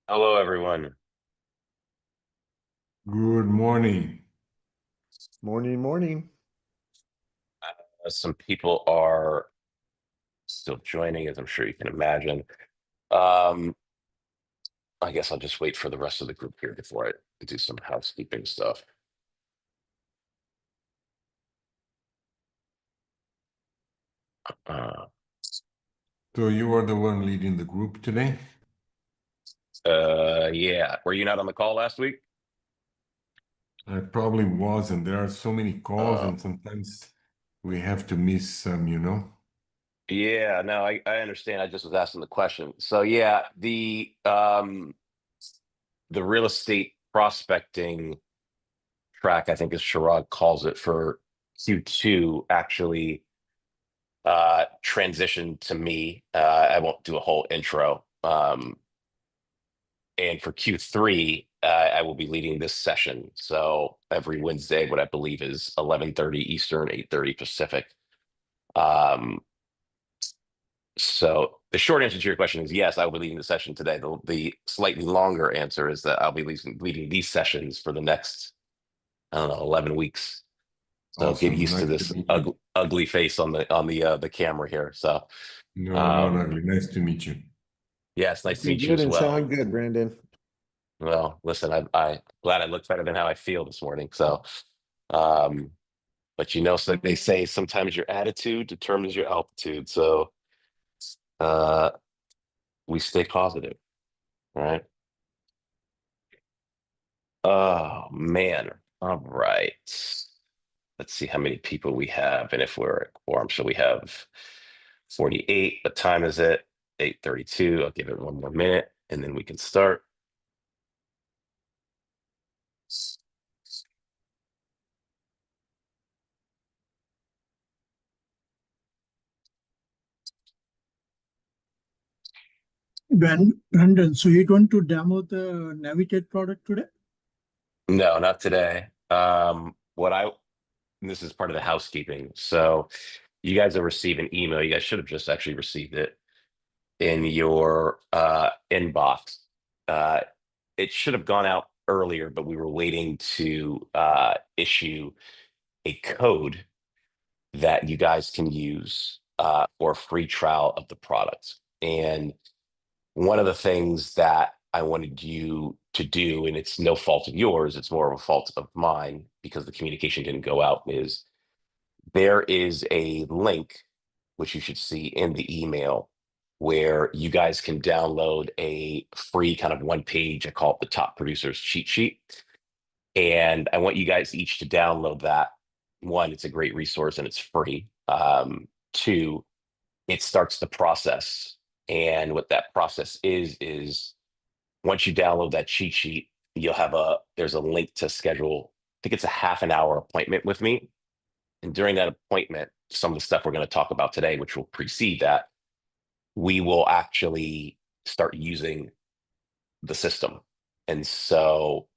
Hello, everyone. Good morning. Morning, morning. Some people are still joining, as I'm sure you can imagine. Um, I guess I'll just wait for the rest of the group here before I do some housekeeping stuff. Uh, So you are the one leading the group today? yeah. Were you not on the call last week? I probably was, and there are so many calls, Uh, and sometimes we have to miss some. yeah, no, I understand. I just was asking the question. So yeah, the real estate prospecting track, I think as Sharad calls it for Q2, actually transition to me. I won't do a whole intro. And for Q3, I will be leading this session. So every Wednesday, what I believe is 11:30 Eastern, 8:30 Pacific. Um, so the short answer to your question is yes, I will be leading the session today. The slightly longer answer is that I'll be leading these sessions for the next, I don't know, 11 weeks. So get Awesome. used to Nice to this meet you. ugly face on the camera here. So No, not um, ugly. Nice to meet you. yeah, it's nice to Looking meet you good as and well. sound good, Brandon. Well, listen, I glad I look better than how I feel this morning. So, um, but so they say sometimes your attitude determines your altitude. So, uh, we stay positive, right? Oh man. All right. Let's see how many people we have and if we're at quorum. So we have 48. What time is it? 8:32. I'll give it one more minute and then we can start. Brandon, so you're going to demo the Navigate product today? No, not today. What I this is part of the housekeeping. So you guys will receive an email. You guys should have just actually received it in your inbox. Uh, it should have gone out earlier, but we were waiting to issue a code that you guys can use for a free trial of the product. And one of the things that I wanted you to do, and it's no fault of yours, it's more of a fault of mine because the communication didn't go out, is there is a link which you should see in the email where you guys can download a free kind of one page, I call it the top producers cheat sheet. And I want you guys each to download that. One, it's a great resource and it's free. Two, it starts the process. And what that process is once you download that cheat sheet, there's a link to schedule, I think it's a half an hour appointment with me. And during that appointment, some of the stuff we're going to talk about today, which will precede that, we will actually start using the system. And so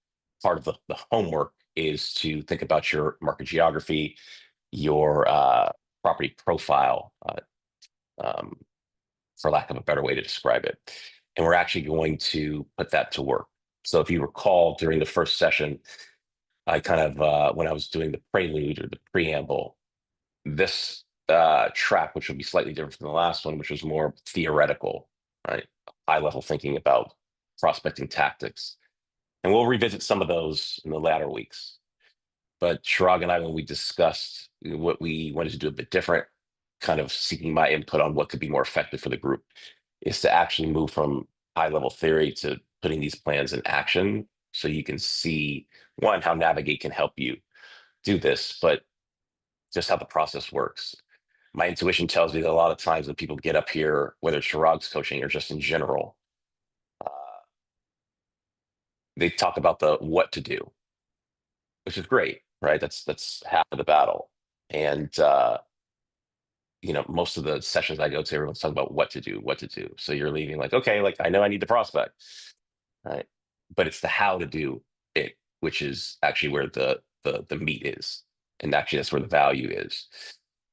part of the homework is to think about your market geography, your property profile, um, for lack of a better way to describe it. And we're actually going to put that to work. So if you recall during the first session, I kind of, when I was doing the prelude or the preamble, this track, which will be slightly different from the last one, which was more theoretical, right? High level thinking about prospecting tactics. And we'll revisit some of those in the latter weeks. But Chirag and I, when we discussed what we wanted to do a bit different, kind of seeking my input on what could be more effective for the group, is to actually move from high level theory to putting these plans in action so you can see one, how Navigate can help you do this, but just how the process works. My intuition tells me that a lot of times when people get up here, whether it's Chirag's coaching or just in general, uh, they talk about the what to do, which is great, right? That's half of the battle. And most of the sessions I go to, everyone's talking about what to do, what to do. So you're leaving like, okay, like I know I need the prospect, right? But it's the how to do it, which is actually where the meat is, and actually that's where the value is.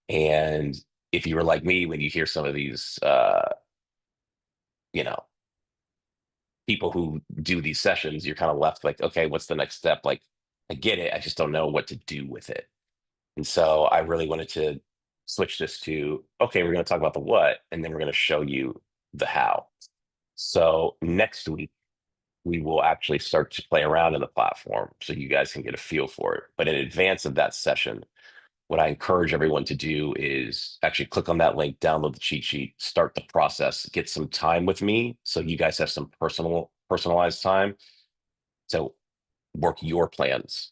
And if you were like me, when you hear some of these, you know, people who do these sessions, you're kind of left like, okay, what's the next step? Like, I get it, I just don't know what to do with it. And so I really wanted to switch this to, okay, we're going to talk about the what, and then we're going to show you the how. So next week, we will actually start to play around in the platform so you guys can get a feel for it. But in advance of that session, what I encourage everyone to do is actually click on that link, download the cheat sheet, start the process, get some time with me so you guys have some personalized time to work your plans.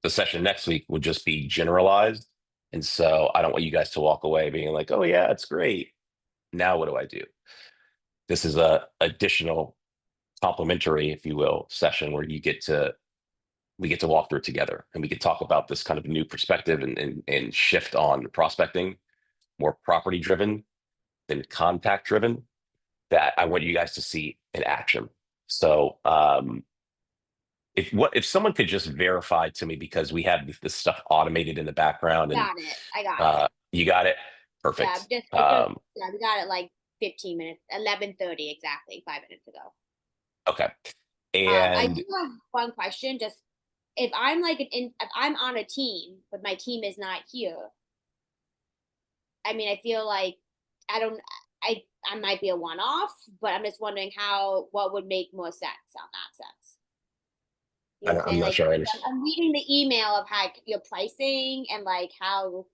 The session next week will just be generalized. And so I don't want you guys to walk away being like, oh yeah, it's great. Now what do I do? This is a additional complimentary, if you will, session where we get to walk through it together and we can talk about this kind of new perspective and shift on prospecting, more property driven than contact driven, that I want you guys to see in action. So if someone could just verify to me, because we have this stuff automated in the background and Got it. I got it. you got it. Yeah, Perfect. yeah, we got it like 15 minutes, 11:30 exactly, 5 minutes ago. Okay. I And do have one question. Just if I'm like if I'm on a team, but my team is not here. I mean, I feel like I don't. I might be a one-off, but I'm just wondering what would make more sense on that sense. You know what I'm not Like, sure I understand. I'm reading the email of how your pricing and like how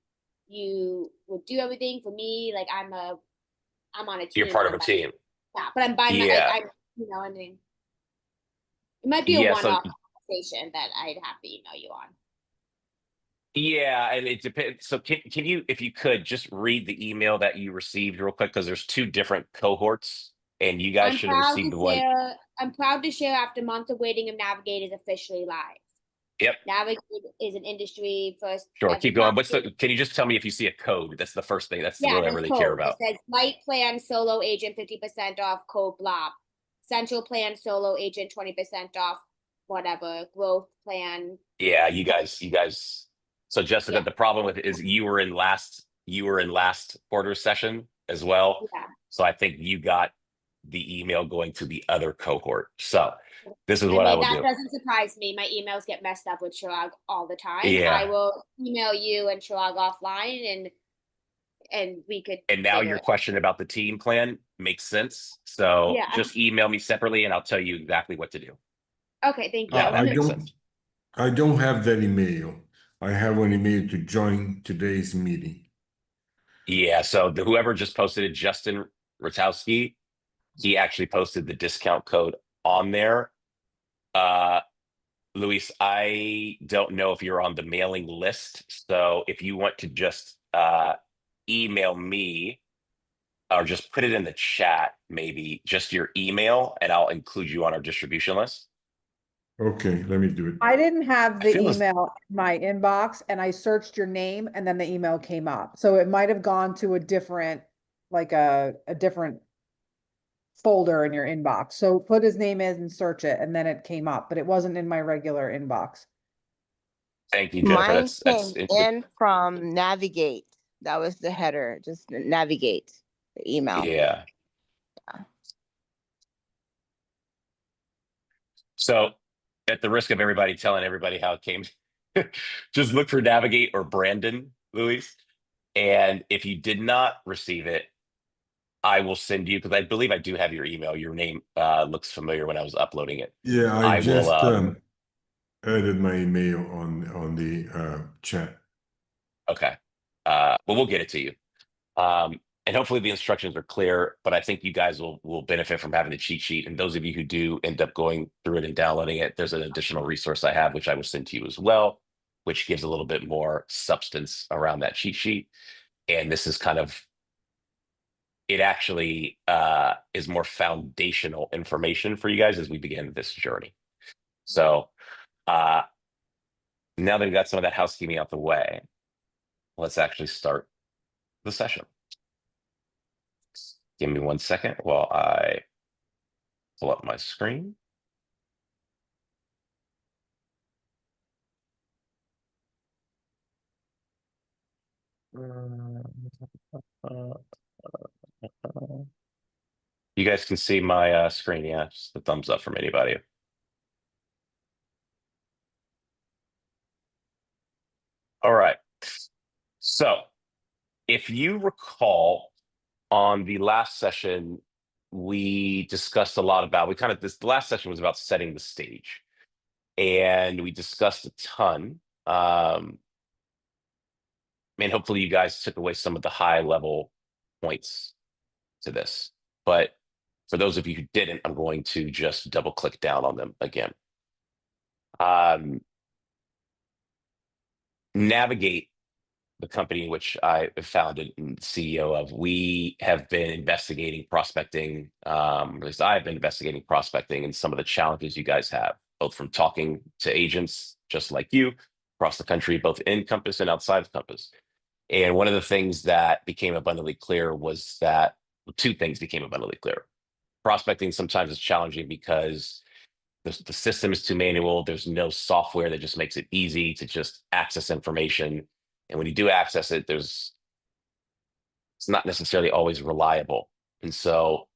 you would do everything for me. Like I'm on a team. You're part of I'm a by- team. Yeah, but I'm by my. Yeah. I mean, it might be a Yeah. So one-off conversation that I'd have to email you on. yeah, and it depends. So can you, if you could, just read the email that you received real quick, because there's two different cohorts, and you guys should have received one. I'm proud to share after months of waiting, of Navigate is officially live. Yep. Navigate is an industry first. Sure. every Keep going. month. Can you just tell me if you see a code? That's the first thing. That's Yeah, what I there's really care code. It about. says light plan solo agent 50% off code blah. Central plan solo agent 20% off whatever. Growth plan. Yeah, you guys. So Jessica, Yeah. the problem with it is you were in last quarter session as well. Yeah. So I think you got the email going to the other cohort. So this is I what I mean, will that do. doesn't surprise me. My emails get messed up with Chirag all the time. I Yeah. will email you and Chirag offline and we could And now figure your it out. question about the team plan makes sense. So Yeah. just email me separately and I'll tell you exactly what to do. Okay, thank you. Yeah, that I makes don't, sense. I don't have that email. I have an email to join today's meeting. Yeah, so whoever just posted it, Justin Ratowski, he actually posted the discount code on there. Luis, I don't know if you're on the mailing list. So if you want to just email me or just put it in the chat, maybe just your email, and I'll include you on our distribution list. Okay, let me do it. I didn't have I the feel as- email in my inbox and I searched your name and then the email came up. So it might have gone to a different, like a different folder in your inbox. So put his name in and search it and then it came up, but it wasn't in my regular inbox. Thank you, Jennifer. Mine That's came in from Navigate. That was the header, just Navigate, the email. yeah. So at the risk of everybody telling everybody how it came, just look for Navigate or Brandon, Luis. And if you did not receive it, I will send you, because I believe I do have your email. Your name looks familiar when I was uploading it. Yeah, I I will, just added my email on the chat. Okay. Well, we'll get it to you. And hopefully the instructions are clear, but I think you guys will benefit from having the cheat sheet. And those of you who do end up going through it and downloading it, there's an additional resource I have, which I will send to you as well, which gives a little bit more substance around that cheat sheet. And this is kind of, it actually is more foundational information for you guys as we begin this journey. So now that we've got some of that housekeeping out the way, let's actually start the session. Give me 1 second while I pull up my screen. You guys can see my screen, yeah, just the thumbs up from anybody. All right. So if you recall, on the last session, we discussed a lot about, the last session was about setting the stage. And we discussed a ton. And hopefully you guys took away some of the high level points to this. But for those of you who didn't, I'm going to just double click down on them again. Navigate, the company which I founded and CEO of, we have been investigating prospecting. At least I've been investigating prospecting and some of the challenges you guys have, both from talking to agents just like you across the country, both in Compass and outside of Compass. And one of the things that became abundantly clear was that two things became abundantly clear. Prospecting sometimes is challenging because the system is too manual. There's no software that just makes it easy to just access information. And when you do access it, it's not necessarily always reliable. And so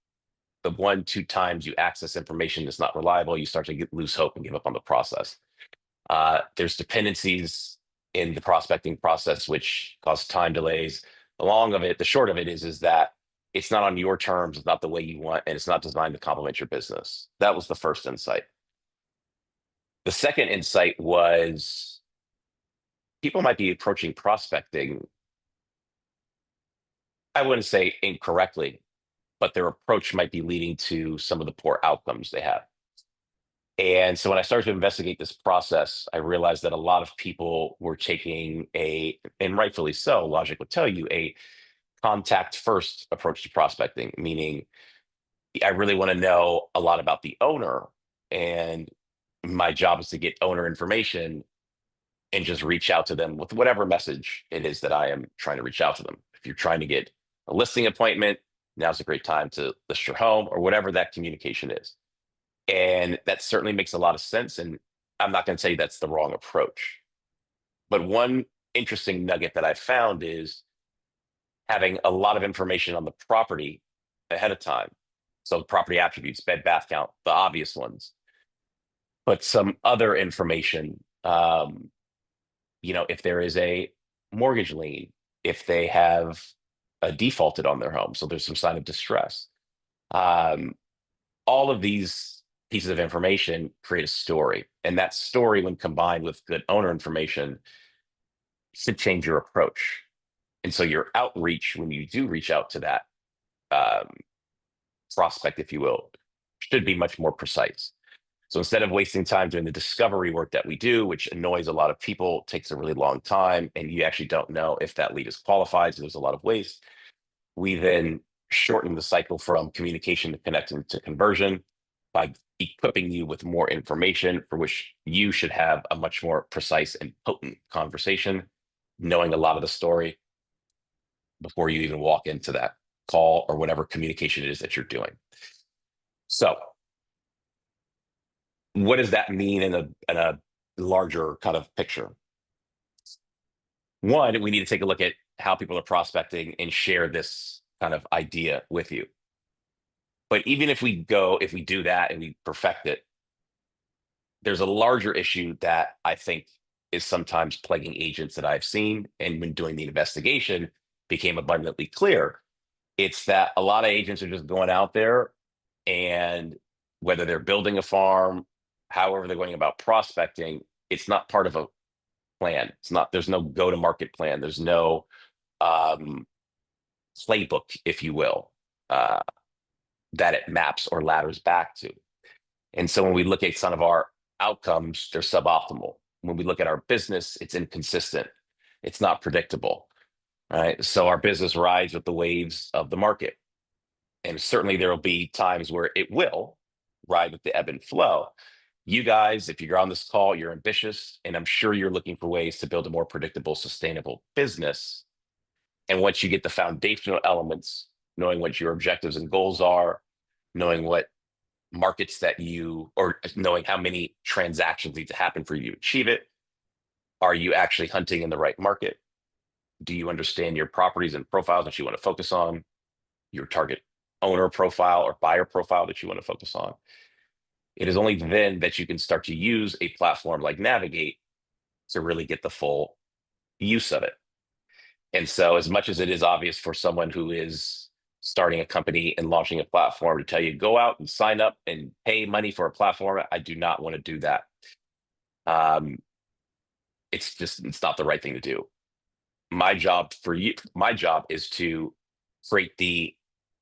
the 1-2 times you access information that's not reliable, you start to lose hope and give up on the process. There's dependencies in the prospecting process, which cause time delays. The short of it is that it's not on your terms, it's not the way you want, and it's not designed to complement your business. That was the first insight. The second insight was people might be approaching prospecting, I wouldn't say incorrectly, but their approach might be leading to some of the poor outcomes they have. And so when I started to investigate this process, I realized that a lot of people were taking and rightfully so, logic would tell you, a contact first approach to prospecting, meaning I really want to know a lot about the owner, and my job is to get owner information and just reach out to them with whatever message it is that I am trying to reach out to them. If you're trying to get a listing appointment, now's a great time to list your home, or whatever that communication is. And that certainly makes a lot of sense. And I'm not going to tell you that's the wrong approach. But one interesting nugget that I found is having a lot of information on the property ahead of time. So property attributes, bed, bath count, the obvious ones. But some other information, if there is a mortgage lien, if they have defaulted on their home, so there's some sign of distress. All of these pieces of information create a story, and that story, when combined with good owner information, should change your approach. And so your outreach, when you do reach out to that prospect, if you will, should be much more precise. So instead of wasting time doing the discovery work that we do, which annoys a lot of people, takes a really long time, and you actually don't know if that lead is qualified, so there's a lot of waste, we then shorten the cycle from communication to connecting to conversion by equipping you with more information for which you should have a much more precise and potent conversation, knowing a lot of the story before you even walk into that call or whatever communication it is that you're doing. So what does that mean in a larger kind of picture? One, we need to take a look at how people are prospecting and share this kind of idea with you. But even if we do that and we perfect it, there's a larger issue that I think is sometimes plaguing agents that I've seen, and when doing the investigation became abundantly clear. It's that a lot of agents are just going out there, and whether they're building a farm, however they're going about prospecting, it's not part of a plan. There's no go-to-market plan. There's no playbook, if you will, that it maps or ladders back to. And so when we look at some of our outcomes, they're suboptimal. When we look at our business, it's inconsistent. It's not predictable, right? So our business rides with the waves of the market. And certainly there will be times where it will ride with the ebb and flow. You guys, if you're on this call, you're ambitious, and I'm sure you're looking for ways to build a more predictable, sustainable business. And once you get the foundational elements, knowing what your objectives and goals are, knowing what markets or knowing how many transactions need to happen for you to achieve it. Are you actually hunting in the right market? Do you understand your properties and profiles that you want to focus on, your target owner profile or buyer profile that you want to focus on. It is only then that you can start to use a platform like Navigate to really get the full use of it. And so, as much as it is obvious for someone who is starting a company and launching a platform to tell you, go out and sign up and pay money for a platform, I do not want to do that. It's not the right thing to do. My job is to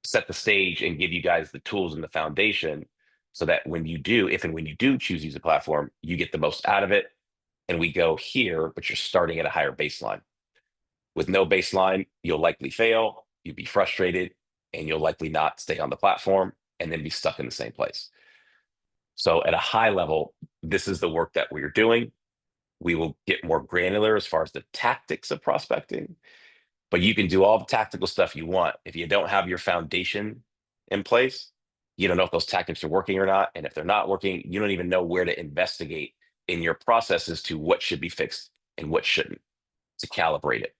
set the stage and give you guys the tools and the foundation so that when you do choose to use a platform, you get the most out of it. And we go here, but you're starting at a higher baseline. With no baseline, you'll likely fail, you'll be frustrated, and you'll likely not stay on the platform and then be stuck in the same place. So at a high level, this is the work that we're doing. We will get more granular as far as the tactics of prospecting, but you can do all the tactical stuff you want. If you don't have your foundation in place, you don't know if those tactics are working or not. And if they're not working, you don't even know where to investigate in your processes to what should be fixed and what shouldn't, to calibrate it.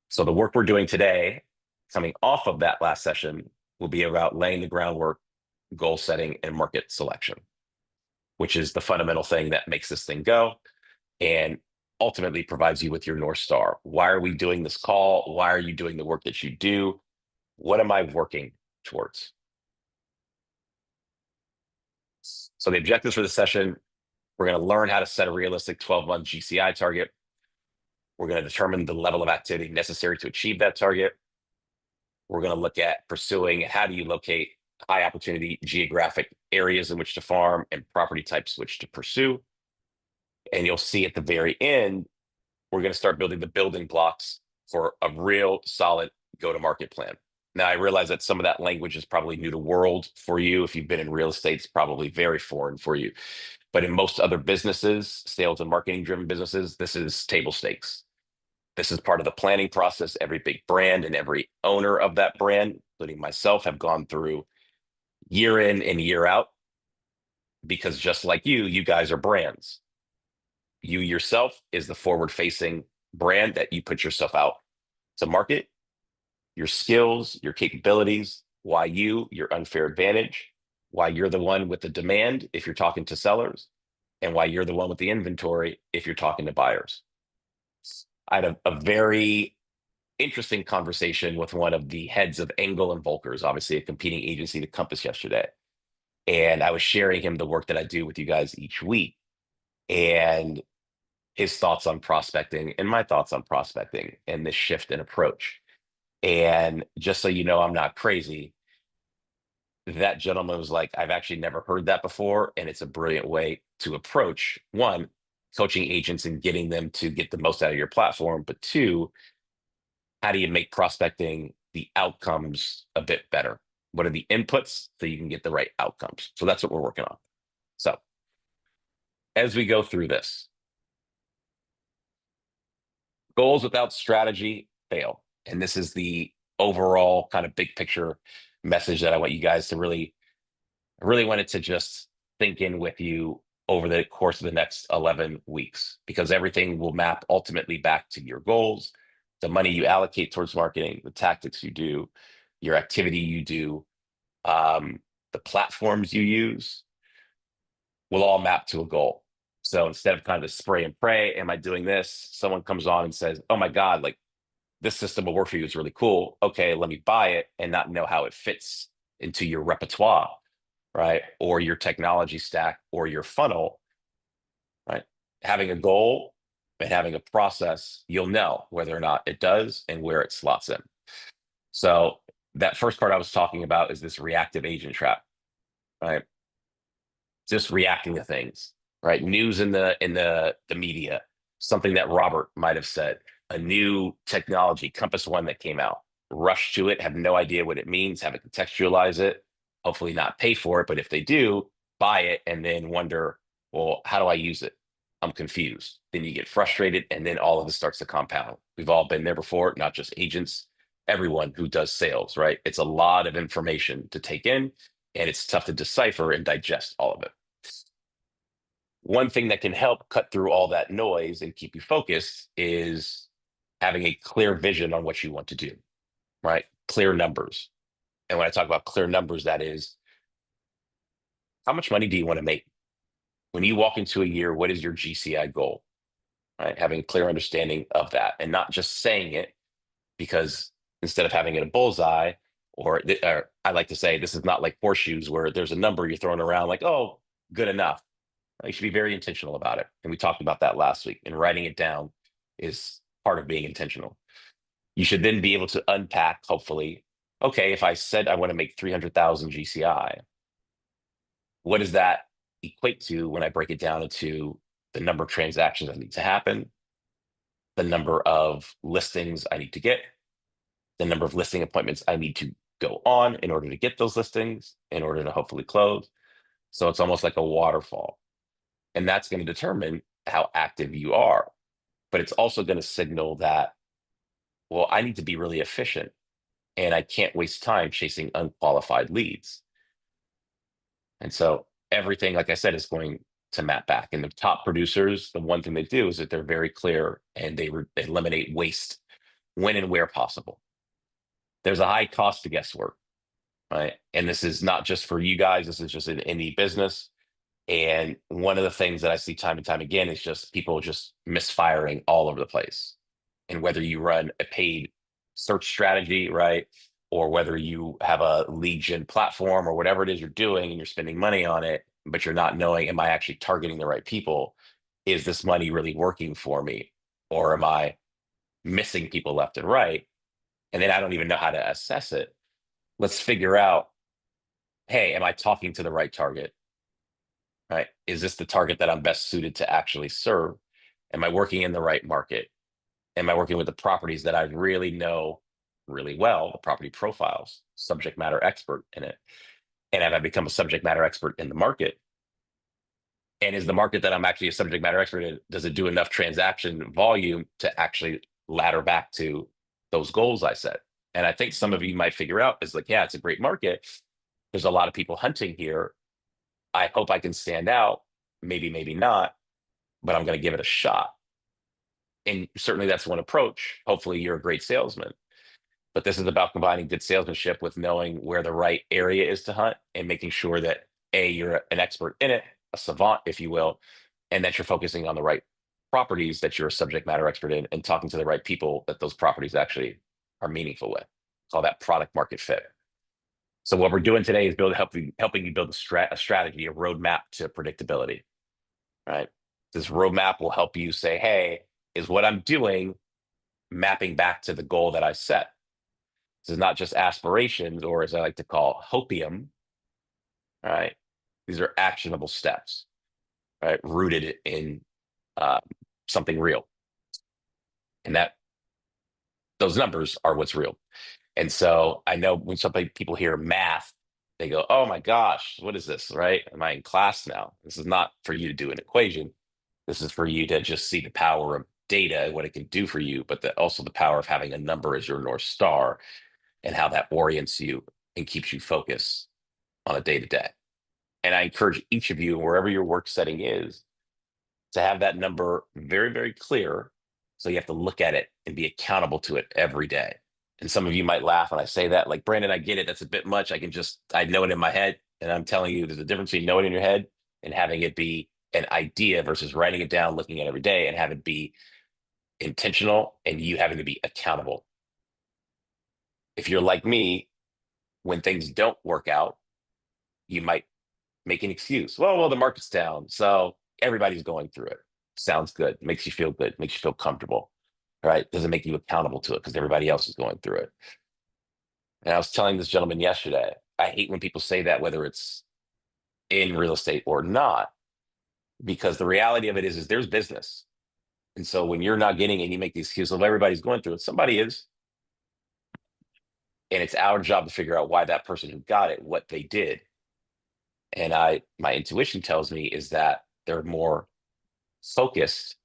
So the work we're doing today, coming off of that last session, will be about laying the groundwork, goal setting, and market selection, which is the fundamental thing that makes this thing go and ultimately provides you with your North Star. Why are we doing this call? Why are you doing the work that you do? What am I working towards? So the objectives for the session, we're going to learn how to set a realistic 12-month GCI target. We're going to determine the level of activity necessary to achieve that target. We're going to look at pursuing how do you locate high opportunity geographic areas in which to farm and property types which to pursue. And you'll see at the very end, we're going to start building the building blocks for a real solid go-to-market plan. Now, I realize that some of that language is probably new to world for you. If you've been in real estate, it's probably very foreign for you. But in most other businesses, sales and marketing driven businesses, this is table stakes. This is part of the planning process. Every big brand and every owner of that brand, including myself, have gone through year in and year out, because just like you guys are brands. You yourself is the forward-facing brand that you put yourself out to market, your skills, your capabilities, why your unfair advantage, why you're the one with the demand if you're talking to sellers, and why you're the one with the inventory if you're talking to buyers. I had a very interesting conversation with one of the heads of Engel and Volkers, obviously a competing agency to Compass yesterday. And I was sharing him the work that I do with you guys each week and his thoughts on prospecting and my thoughts on prospecting and this shift in approach. And just so you know, I'm not crazy. That gentleman was like, I've actually never heard that before. And it's a brilliant way to approach, one, coaching agents and getting them to get the most out of your platform. But two, how do you make prospecting the outcomes a bit better? What are the inputs so you can get the right outcomes? So that's what we're working on. So as we go through this, goals without strategy fail. And this is the overall kind of big picture message that I want you guys to really wanted to just think in with you over the course of the next 11 weeks, because everything will map ultimately back to your goals, the money you allocate towards marketing, the tactics you do, your activity you do, the platforms you use will all map to a goal. So instead of kind of spray and pray, am I doing this? Someone comes on and says, oh my God, like this system will work for you. It's really cool. Okay, let me buy it, and not know how it fits into your repertoire, right? Or your technology stack or your funnel, right? Having a goal and having a process, you'll know whether or not it does and where it slots in. So that first part I was talking about is this reactive agent trap, right? Just reacting to things, right? News in the media, something that Robert might have said, a new technology, Compass One that came out, rush to it, have no idea what it means, haven't contextualize it, hopefully not pay for it, but if they do, buy it and then wonder, well, how do I use it? I'm confused. Then you get frustrated and then all of this starts to compound. We've all been there before, not just agents, everyone who does sales, right? It's a lot of information to take in and it's tough to decipher and digest all of it. One thing that can help cut through all that noise and keep you focused is having a clear vision on what you want to do, right? Clear numbers. And when I talk about clear numbers, that is, how much money do you want to make? When you walk into a year, what is your GCI goal? Right? Having a clear understanding of that and not just saying it, because instead of having it a bullseye, or I like to say, this is not like horseshoes where there's a number you're throwing around like, oh, good enough. You should be very intentional about it. And we talked about that last week. And writing it down is part of being intentional. You should then be able to unpack, hopefully, okay, if I said I want to make 300,000 GCI, what does that equate to when I break it down into the number of transactions that need to happen, the number of listings I need to get, the number of listing appointments I need to go on in order to get those listings, in order to hopefully close. So it's almost like a waterfall. And that's going to determine how active you are. But it's also going to signal that, well, I need to be really efficient and I can't waste time chasing unqualified leads. And so everything, like I said, is going to map back. And the top producers, the one thing they do is that they're very clear and they eliminate waste when and where possible. There's a high cost to guesswork, right? And this is not just for you guys, this is just in any business. And one of the things that I see time and time again is just people just misfiring all over the place. And whether you run a paid search strategy, right? Or whether you have a lead gen platform or whatever it is you're doing and you're spending money on it, but you're not knowing, am I actually targeting the right people? Is this money really working for me? Or am I missing people left and right? And then I don't even know how to assess it. Let's figure out, hey, am I talking to the right target? Right? Is this the target that I'm best suited to actually serve? Am I working in the right market? Am I working with the properties that I really know really well, the property profiles, subject matter expert in it? And have I become a subject matter expert in the market? And is the market that I'm actually a subject matter expert in, does it do enough transaction volume to actually ladder back to those goals I set? And I think some of you might figure out is like, yeah, it's a great market. There's a lot of people hunting here. I hope I can stand out. Maybe, maybe not, but I'm going to give it a shot. And certainly that's one approach. Hopefully you're a great salesman. But this is about combining good salesmanship with knowing where the right area is to hunt and making sure that A, you're an expert in it, a savant, if you will, and that you're focusing on the right properties that you're a subject matter expert in and talking to the right people that those properties actually are meaningful with. Call that product market fit. So what we're doing today is helping you build a strategy, a roadmap to predictability, right? This roadmap will help you say, hey, is what I'm doing mapping back to the goal that I set? This is not just aspirations, or as I like to call hopium, right? These are actionable steps, right? Rooted in something real. And that those numbers are what's real. And so I know when some people hear math, they go, oh my gosh, what is this, right? Am I in class now? This is not for you to do an equation. This is for you to just see the power of data and what it can do for you, but also the power of having a number as your North Star and how that orients you and keeps you focused on a day-to-day. And I encourage each of you, wherever your work setting is, to have that number very, very clear. So you have to look at it and be accountable to it every day. And some of you might laugh when I say that, like, Brandon, I get it. That's a bit much. I know it in my head. And I'm telling you, there's a difference between knowing it in your head and having it be an idea versus writing it down, looking at it every day and have it be intentional and you having to be accountable. If you're like me, when things don't work out, you might make an excuse. Well, the market's down, so everybody's going through it. Sounds good. Makes you feel good. Makes you feel comfortable, right? Doesn't make you accountable to it because everybody else is going through it. And I was telling this gentleman yesterday, I hate when people say that, whether it's in real estate or not, because the reality of it is there's business. And so when you're not getting it, you make the excuse of everybody's going through it. Somebody is. And it's our job to figure out why that person who got it, what they did. And my intuition tells me is that they're more focused.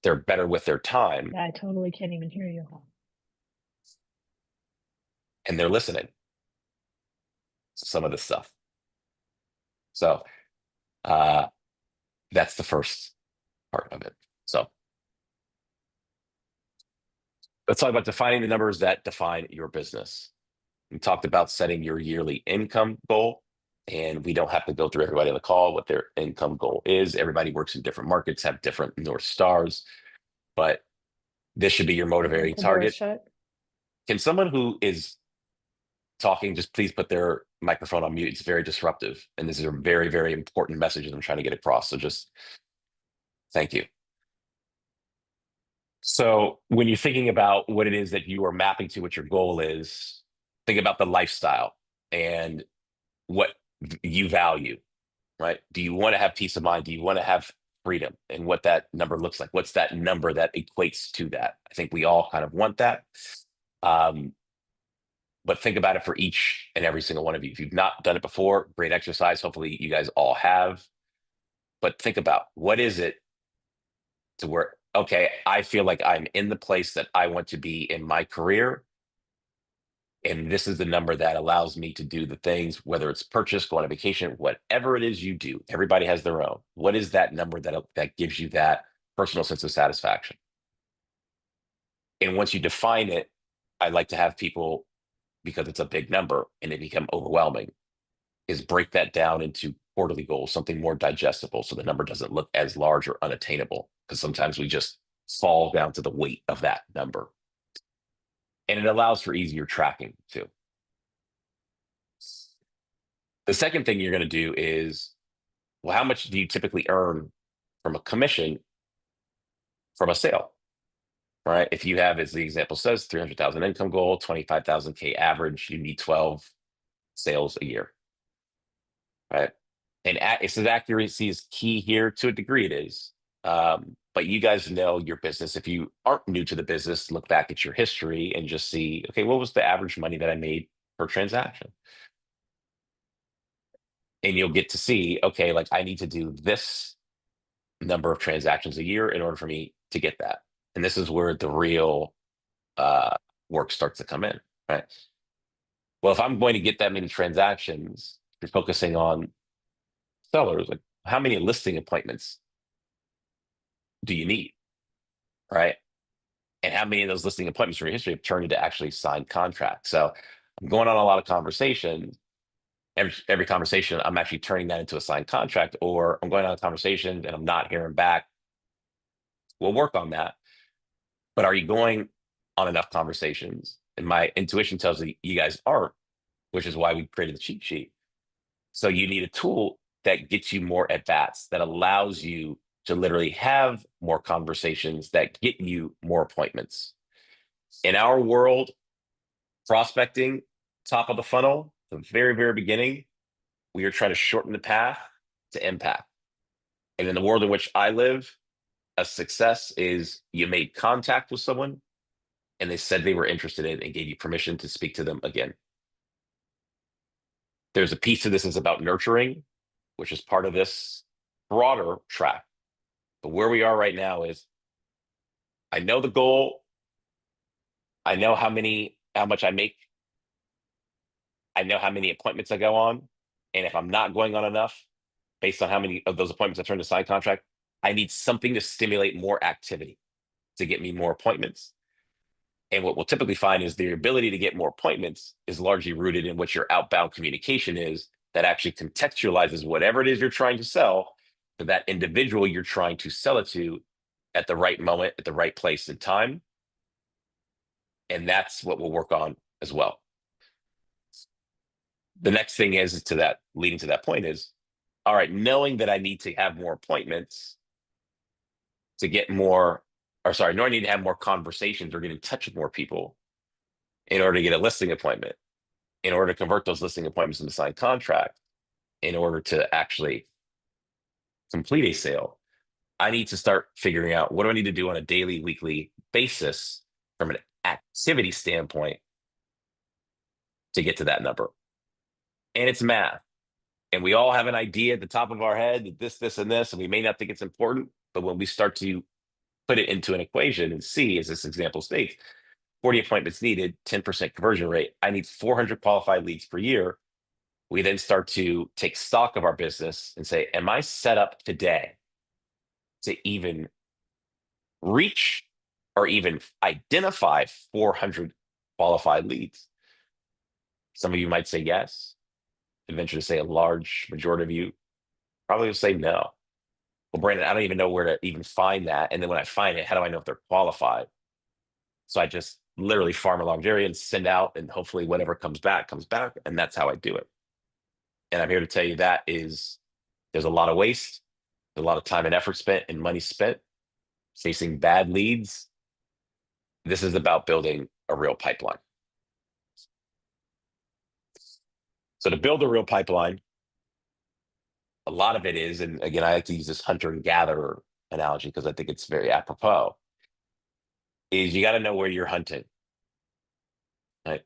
They're better with their time. I totally can't even hear you. And they're listening to some of this stuff. So that's the first part of it. So let's talk about defining the numbers that define your business. We talked about setting your yearly income goal, and we don't have to go through everybody on the call what their income goal is. Everybody works in different markets, have different North Stars, but this should be your motivating Local door target. shut. Can someone who is talking just please put their microphone on mute? It's very disruptive, and this is a very, very important message that I'm trying to get across. So just thank you. So when you're thinking about what it is that you are mapping to, what your goal is, think about the lifestyle and what you value, right? Do you want to have peace of mind? Do you want to have freedom? And what that number looks like? What's that number that equates to that? I think we all kind of want that. But think about it for each and every single one of you. If you've not done it before, great exercise. Hopefully you guys all have. But think about what is it to where, okay, I feel like I'm in the place that I want to be in my career. And this is the number that allows me to do the things, whether it's purchase, go on a vacation, whatever it is you do. Everybody has their own. What is that number that gives you that personal sense of satisfaction? And once you define it, I like to have people, because it's a big number and it become overwhelming, is break that down into quarterly goals, something more digestible, so the number doesn't look as large or unattainable, because sometimes we just fall down to the weight of that number. And it allows for easier tracking too. The second thing you're going to do is, well, how much do you typically earn from a commission from a sale? Right? If you have, as the example says, 300,000 income goal, 25,000 K average, you need 12 sales a year. Right? And it says accuracy is key here. To a degree it is. But you guys know your business. If you aren't new to the business, look back at your history and just see, okay, what was the average money that I made per transaction? And you'll get to see, okay, like I need to do this number of transactions a year in order for me to get that. And this is where the real work starts to come in, right? Well, if I'm going to get that many transactions, you're focusing on sellers, like how many listing appointments do you need, right? And how many of those listing appointments from your history have turned into actually signed contracts? So I'm going on a lot of conversations. Every conversation, I'm actually turning that into a signed contract, or I'm going on a conversation and I'm not hearing back. We'll work on that. But are you going on enough conversations? And my intuition tells me you guys aren't, which is why we created the cheat sheet. So you need a tool that gets you more at bats, that allows you to literally have more conversations that get you more appointments. In our world, prospecting, top of the funnel, the very, very beginning, we are trying to shorten the path to impact. And in the world in which I live, a success is you made contact with someone and they said they were interested in and gave you permission to speak to them again. There's a piece of this is about nurturing, which is part of this broader track. But where we are right now is, I know the goal. I know how much I make. I know how many appointments I go on. And if I'm not going on enough, based on how many of those appointments I turn to signed contract, I need something to stimulate more activity to get me more appointments. And what we'll typically find is the ability to get more appointments is largely rooted in what your outbound communication is, that actually contextualizes whatever it is you're trying to sell to that individual you're trying to sell it to at the right moment, at the right place and time. And that's what we'll work on as well. The next thing is to that, leading to that point is, all right, knowing that I need to have more appointments to get more, or sorry, no, I need to have more conversations or get in touch with more people in order to get a listing appointment, in order to convert those listing appointments into signed contract, in order to actually complete a sale. I need to start figuring out, what do I need to do on a daily, weekly basis from an activity standpoint to get to that number. And it's math. And we all have an idea at the top of our head that this, and this, and we may not think it's important. But when we start to put it into an equation and see, as this example states, 40 appointments needed, 10% conversion rate, I need 400 qualified leads per year. We then start to take stock of our business and say, am I set up today to even reach or even identify 400 qualified leads? Some of you might say yes. I'd venture to say a large majority of you probably will say no. Well, Brandon, I don't even know where to even find that. And then when I find it, how do I know if they're qualified? So I just literally farm a large area and send out, and hopefully whatever comes back, and that's how I do it. And I'm here to tell you that is there's a lot of waste, there's a lot of time and effort spent and money spent chasing bad leads. This is about building a real pipeline. So to build a real pipeline, a lot of it is, and again, I like to use this hunter and gatherer analogy because I think it's very apropos, is you got to know where you're hunting. Right?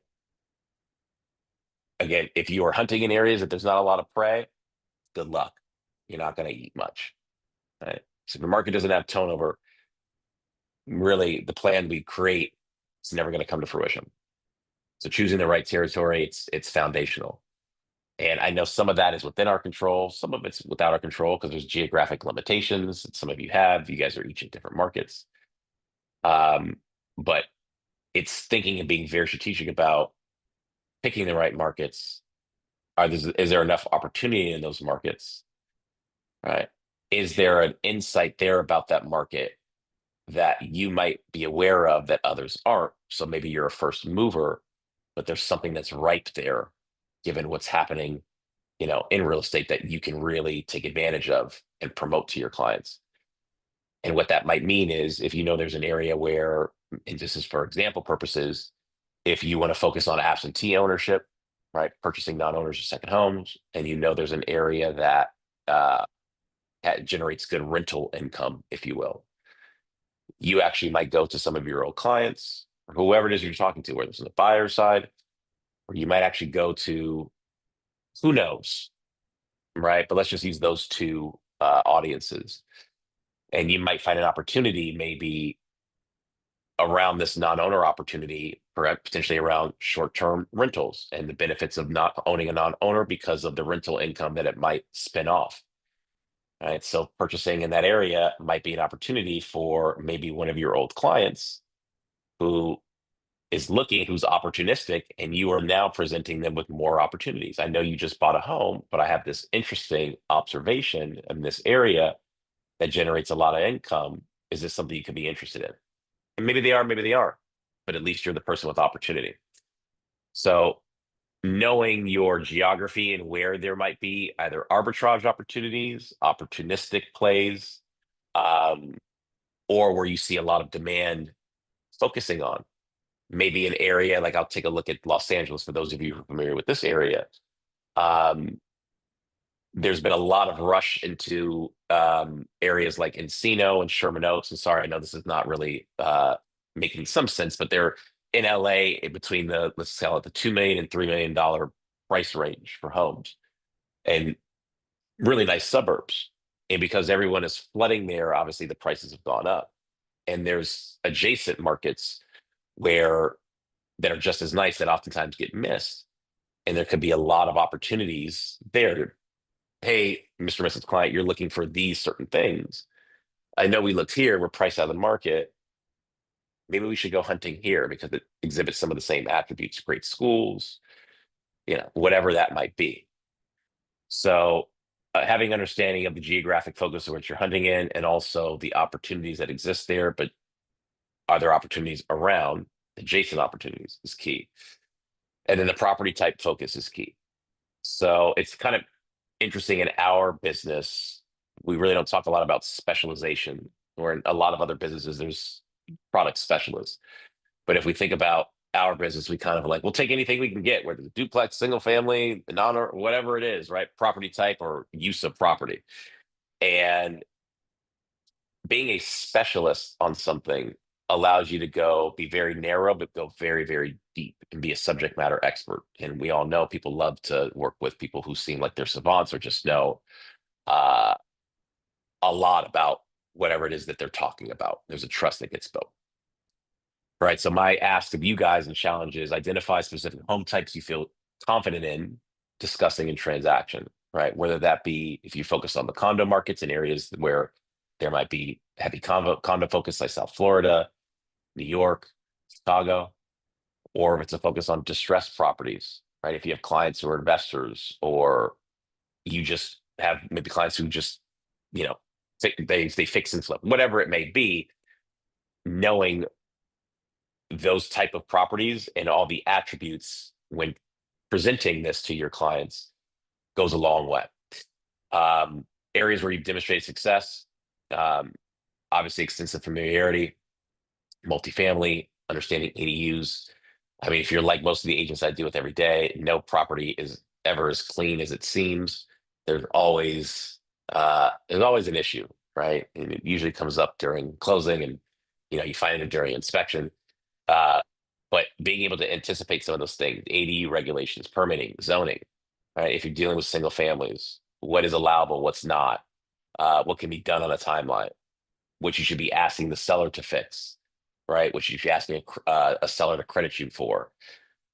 Again, if you are hunting in areas that there's not a lot of prey, good luck. You're not going to eat much. Right? So if the market doesn't have turnover, really the plan we create is never going to come to fruition. So choosing the right territory, it's foundational. And I know some of that is within our control. Some of it's without our control because there's geographic limitations that some of you have. You guys are each in different markets. But it's thinking and being very strategic about picking the right markets. Is there enough opportunity in those markets? Right? Is there an insight there about that market that you might be aware of that others aren't? So maybe you're a first mover, but there's something that's ripe there, given what's happening, in real estate that you can really take advantage of and promote to your clients. And what that might mean is if you know there's an area where, and this is for example purposes, if you want to focus on absentee ownership, right, purchasing non-owners or second homes, and there's an area that generates good rental income, if you will, you actually might go to some of your old clients or whoever it is you're talking to, whether it's on the buyer side, or you might actually go to, who knows, right? But let's just use those two audiences. And you might find an opportunity maybe around this non-owner opportunity, potentially around short-term rentals and the benefits of not owning a non-owner because of the rental income that it might spin off. Right. So purchasing in that area might be an opportunity for maybe one of your old clients who's opportunistic, and you are now presenting them with more opportunities. I know you just bought a home, but I have this interesting observation in this area that generates a lot of income. Is this something you could be interested in? And maybe they are, maybe they aren't, but at least you're the person with opportunity. So knowing your geography and where there might be either arbitrage opportunities, opportunistic plays, or where you see a lot of demand focusing on. Maybe an area, like I'll take a look at Los Angeles for those of you who are familiar with this area. There's been a lot of rush into areas like Encino and Sherman Oaks. And sorry, I know this is not really making some sense, but they're in LA between let's call it the $2 million and $3 million price range for homes, and really nice suburbs. And because everyone is flooding there, obviously the prices have gone up. And there's adjacent markets that are just as nice that oftentimes get missed. And there could be a lot of opportunities there. Hey, Mr. and Mrs. Client, you're looking for these certain things. I know we looked here, we're priced out of the market. Maybe we should go hunting here because it exhibits some of the same attributes, great schools, whatever that might be. So having understanding of the geographic focus of what you're hunting in, and also the opportunities that exist there, but are there opportunities around, adjacent opportunities, is key. And then the property type focus is key. So it's kind of interesting in our business, we really don't talk a lot about specialization, or in a lot of other businesses, there's product specialists. But if we think about our business, we kind of like, we'll take anything we can get, whether it's a duplex, single family, non, or whatever it is, right? Property type or use of property. And being a specialist on something allows you to be very narrow, but go very, very deep and be a subject matter expert. And we all know people love to work with people who seem like they're savants or just know a lot about whatever it is that they're talking about. There's a trust that gets built. Right. So my ask of you guys and challenge is identify specific home types you feel confident in discussing in transaction, right? Whether that be if you focus on the condo markets in areas where there might be heavy condo focus like South Florida, New York, Chicago, or if it's a focus on distressed properties, right? If you have clients who are investors, or you just have maybe clients who just, you know, they fix and flip, whatever it may be, knowing those type of properties and all the attributes when presenting this to your clients goes a long way. Areas where you've demonstrated success, obviously extensive familiarity, multifamily, understanding ADUs. I mean, if you're like most of the agents I deal with every day, no property is ever as clean as it seems. There's always an issue, right? And it usually comes up during closing, and you find it during inspection. But being able to anticipate some of those things, ADU regulations, permitting, zoning, right? If you're dealing with single families, what is allowable, what's not, what can be done on a timeline, what you should be asking the seller to fix, right? What you should be asking a seller to credit you for,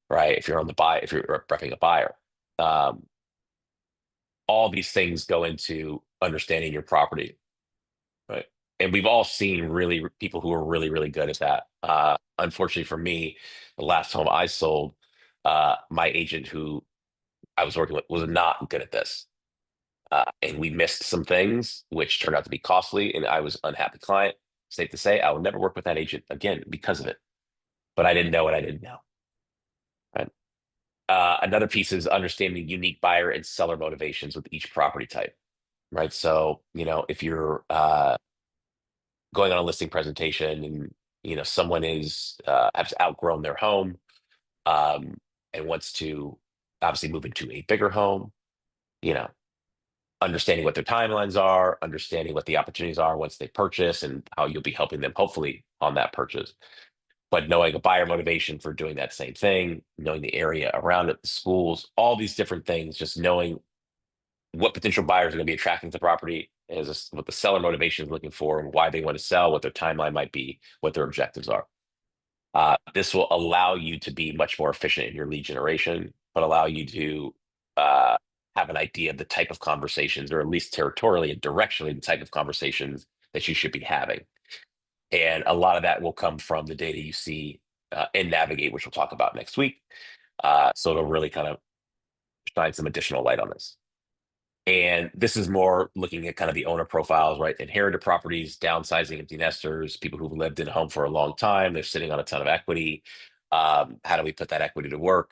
right? If you're on the buy, if you're prepping a buyer, all these things go into understanding your property, right? And we've all seen really people who are really, really good at that. Unfortunately for me, the last home I sold, my agent who I was working with was not good at this. And we missed some things, which turned out to be costly, and I was an unhappy client. Safe to say, I will never work with that agent again because of it. But I didn't know what I didn't know. Right. Another piece is understanding unique buyer and seller motivations with each property type. Right. So, if you're going on a listing presentation and someone has outgrown their home, and wants to obviously move into a bigger home, understanding what their timelines are, understanding what the opportunities are once they purchase, and how you'll be helping them hopefully on that purchase. But knowing a buyer motivation for doing that same thing, knowing the area around it, the schools, all these different things, just knowing what potential buyers are going to be attracting to the property, what the seller motivation is looking for, and why they want to sell, what their timeline might be, what their objectives are. This will allow you to be much more efficient in your lead generation, but allow you to have an idea of the type of conversations, or at least territorially and directionally, the type of conversations that you should be having. And a lot of that will come from the data you see in Navigate, which we'll talk about next week. So it'll really kind of shine some additional light on this. And this is more looking at kind of the owner profiles, right? Inherited properties, downsizing, empty nesters, people who've lived in a home for a long time, they're sitting on a ton of equity. How do we put that equity to work?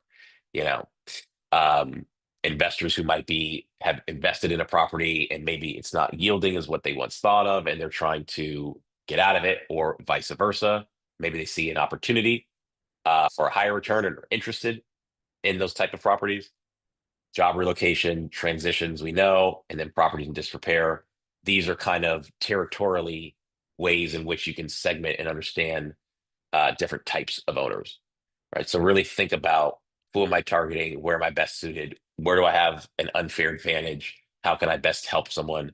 Investors who might have invested in a property and maybe it's not yielding as what they once thought of, and they're trying to get out of it, or vice versa. Maybe they see an opportunity for a higher return and are interested in those type of properties. Job relocation, transitions, we know, and then property in disrepair. These are kind of territorially ways in which you can segment and understand different types of owners, right? So really think about, who am I targeting? Where am I best suited? Where do I have an unfair advantage? How can I best help someone?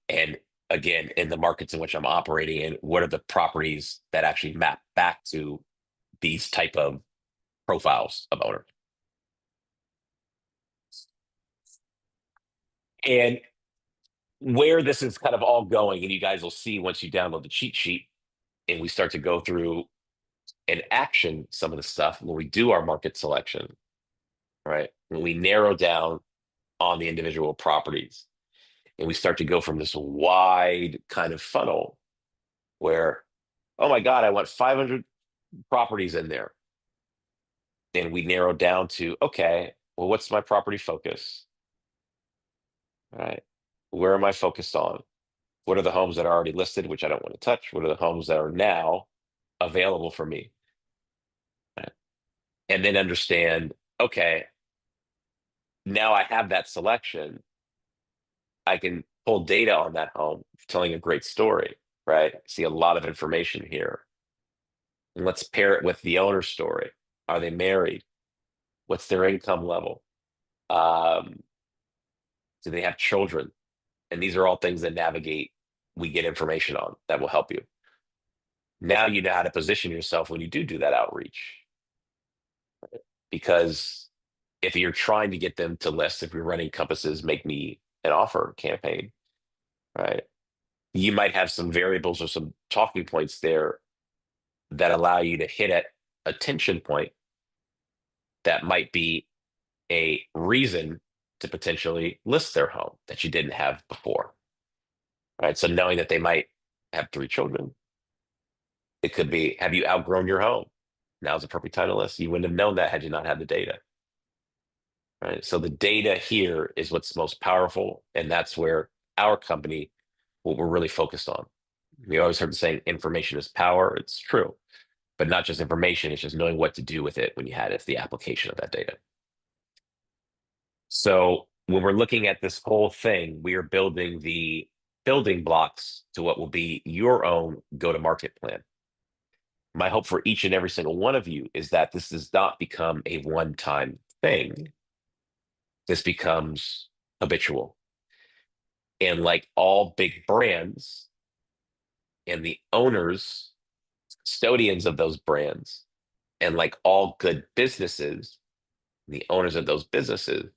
And again, in the markets in which I'm operating in, what are the properties that actually map back to these type of profiles of owner? And where this is kind of all going, and you guys will see once you download the cheat sheet and we start to go through and action some of the stuff when we do our market selection, right? When we narrow down on the individual properties and we start to go from this wide kind of funnel where, oh my God, I want 500 properties in there. And we narrow down to, okay, well, what's my property focus? Right? Where am I focused on? What are the homes that are already listed, which I don't want to touch? What are the homes that are now available for me? Right? And then understand, okay, now I have that selection. I can pull data on that home, telling a great story, right? See a lot of information here. And let's pair it with the owner's story. Are they married? What's their income level? Do they have children? And these are all things that Navigate, we get information on that will help you. Now you know how to position yourself when you do that outreach. Because if you're trying to get them to list, if you're running Compass's Make Me an Offer campaign, right? You might have some variables or some talking points there that allow you to hit at a tension point that might be a reason to potentially list their home that you didn't have before. Right. So knowing that they might have 3 children, it could be, have you outgrown your home? Now's the perfect time to list. You wouldn't have known that had you not had the data. Right. So the data here is what's most powerful. And that's where our company, what we're really focused on. We always heard the saying information is power. It's true, but not just information. It's just knowing what to do with it when you had it. It's the application of that data. So when we're looking at this whole thing, we are building the building blocks to what will be your own go-to-market plan. My hope for each and every single one of you is that this does not become a one-time thing. This becomes habitual. And like all big brands and the owners, custodians of those brands, and like all good businesses, the owners of those businesses,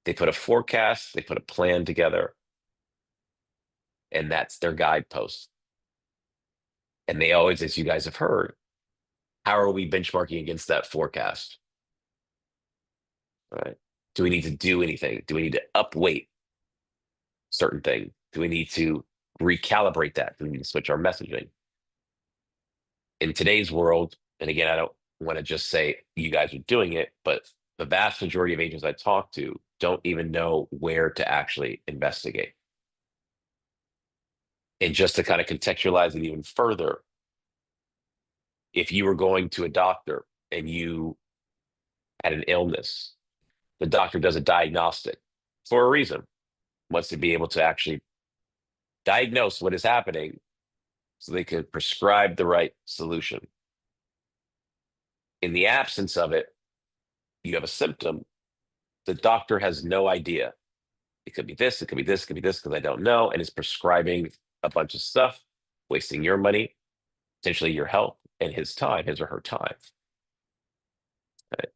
they put a forecast, they put a plan together, and that's their guidepost. And they always, as you guys have heard, how are we benchmarking against that forecast? Right? Do we need to do anything? Do we need to upweight certain things? Do we need to recalibrate that? Do we need to switch our messaging? In today's world, and again, I don't want to just say you guys are doing it, but the vast majority of agents I talk to don't even know where to actually investigate. And just to kind of contextualize it even further, if you were going to a doctor and you had an illness, the doctor does a diagnostic for a reason, wants to be able to actually diagnose what is happening so they can prescribe the right solution. In the absence of it, you have a symptom, the doctor has no idea. It could be this, it could be this, it could be this, because I don't know, and is prescribing a bunch of stuff, wasting your money, potentially your health, and his time, his or her time. Right.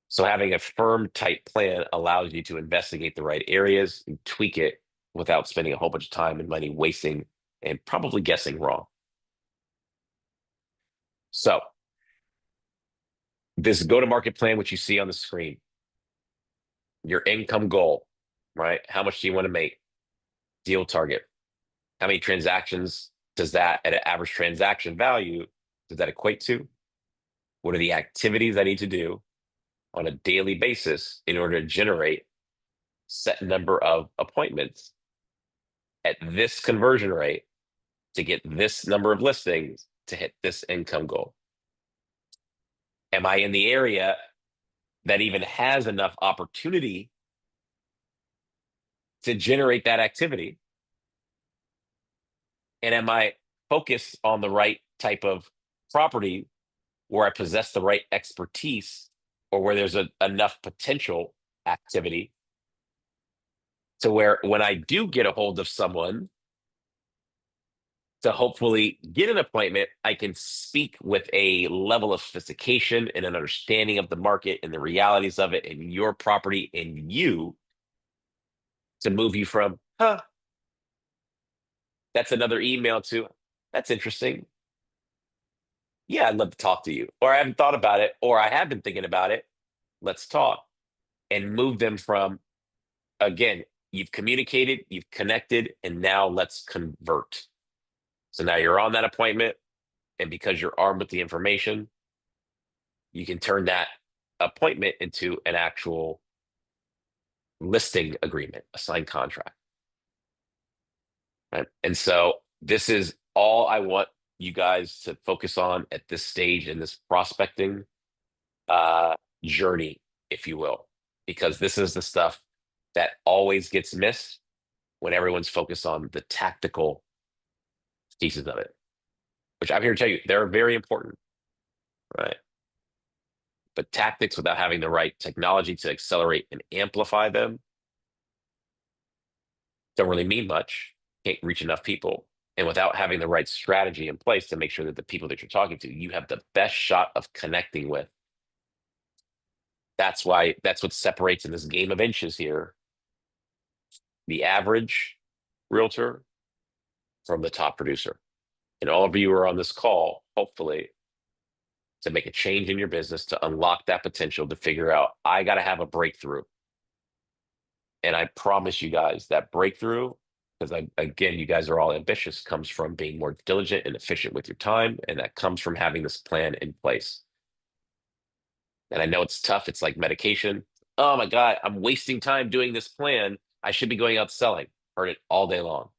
So having a firm, tight plan allows you to investigate the right areas and tweak it without spending a whole bunch of time and money wasting and probably guessing wrong. So this go-to-market plan, which you see on the screen, your income goal, right? How much do you want to make? Deal target. How many transactions does that, at an average transaction value, does that equate to? What are the activities I need to do on a daily basis in order to generate set number of appointments at this conversion rate to get this number of listings to hit this income goal? Am I in the area that even has enough opportunity to generate that activity? And am I focused on the right type of property where I possess the right expertise or where there's enough potential activity to where when I do get a hold of someone to hopefully get an appointment, I can speak with a level of sophistication and an understanding of the market and the realities of it and your property and you to move you from, that's another email to, that's interesting. Yeah, I'd love to talk to you. Or I haven't thought about it, or I have been thinking about it. Let's talk. And move them from, again, you've communicated, you've connected, and now let's convert. So now you're on that appointment, and because you're armed with the information, you can turn that appointment into an actual listing agreement, a signed contract. Right? And so this is all I want you guys to focus on at this stage in this prospecting journey, if you will, because this is the stuff that always gets missed when everyone's focused on the tactical pieces of it, which I'm here to tell you, they're very important, right? But tactics without having the right technology to accelerate and amplify them don't really mean much, can't reach enough people. And without having the right strategy in place to make sure that the people that you're talking to, you have the best shot of connecting with. That's why, that's what separates in this game of inches here, the average realtor from the top producer. And all of you who are on this call, hopefully, to make a change in your business, to unlock that potential, to figure out, I got to have a breakthrough. And I promise you guys that breakthrough, because again, you guys are all ambitious, comes from being more diligent and efficient with your time. And that comes from having this plan in place. And I know it's tough. It's like medication. Oh my God, I'm wasting time doing this plan. I should be going out selling. Heard it all day long.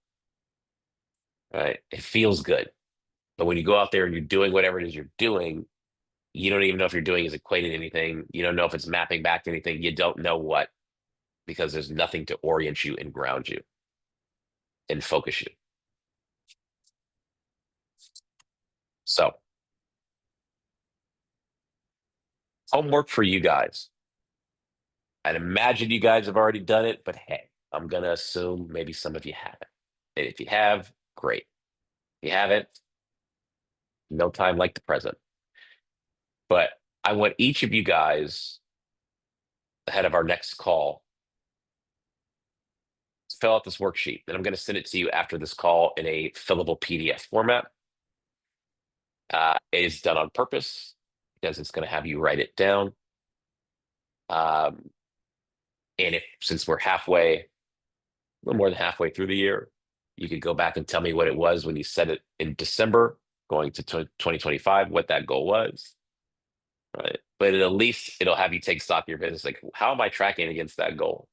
Right? It feels good. But when you go out there and you're doing whatever it is you're doing, you don't even know if you're doing is equating anything. You don't know if it's mapping back to anything. You don't know what, because there's nothing to orient you and ground you and focus you. So, homework for you guys. I'd imagine you guys have already done it, but hey, I'm going to assume maybe some of you haven't. And if you have, great. If you haven't, no time like the present. But I want each of you guys, ahead of our next call, to fill out this worksheet. And I'm going to send it to you after this call in a fillable PDF format. It is done on purpose because it's going to have you write it down. And since we're a little more than halfway through the year, you could go back and tell me what it was when you set it in December, going to 2025, what that goal was. Right. But at least it'll have you take stock of your business. Like, how am I tracking against that goal?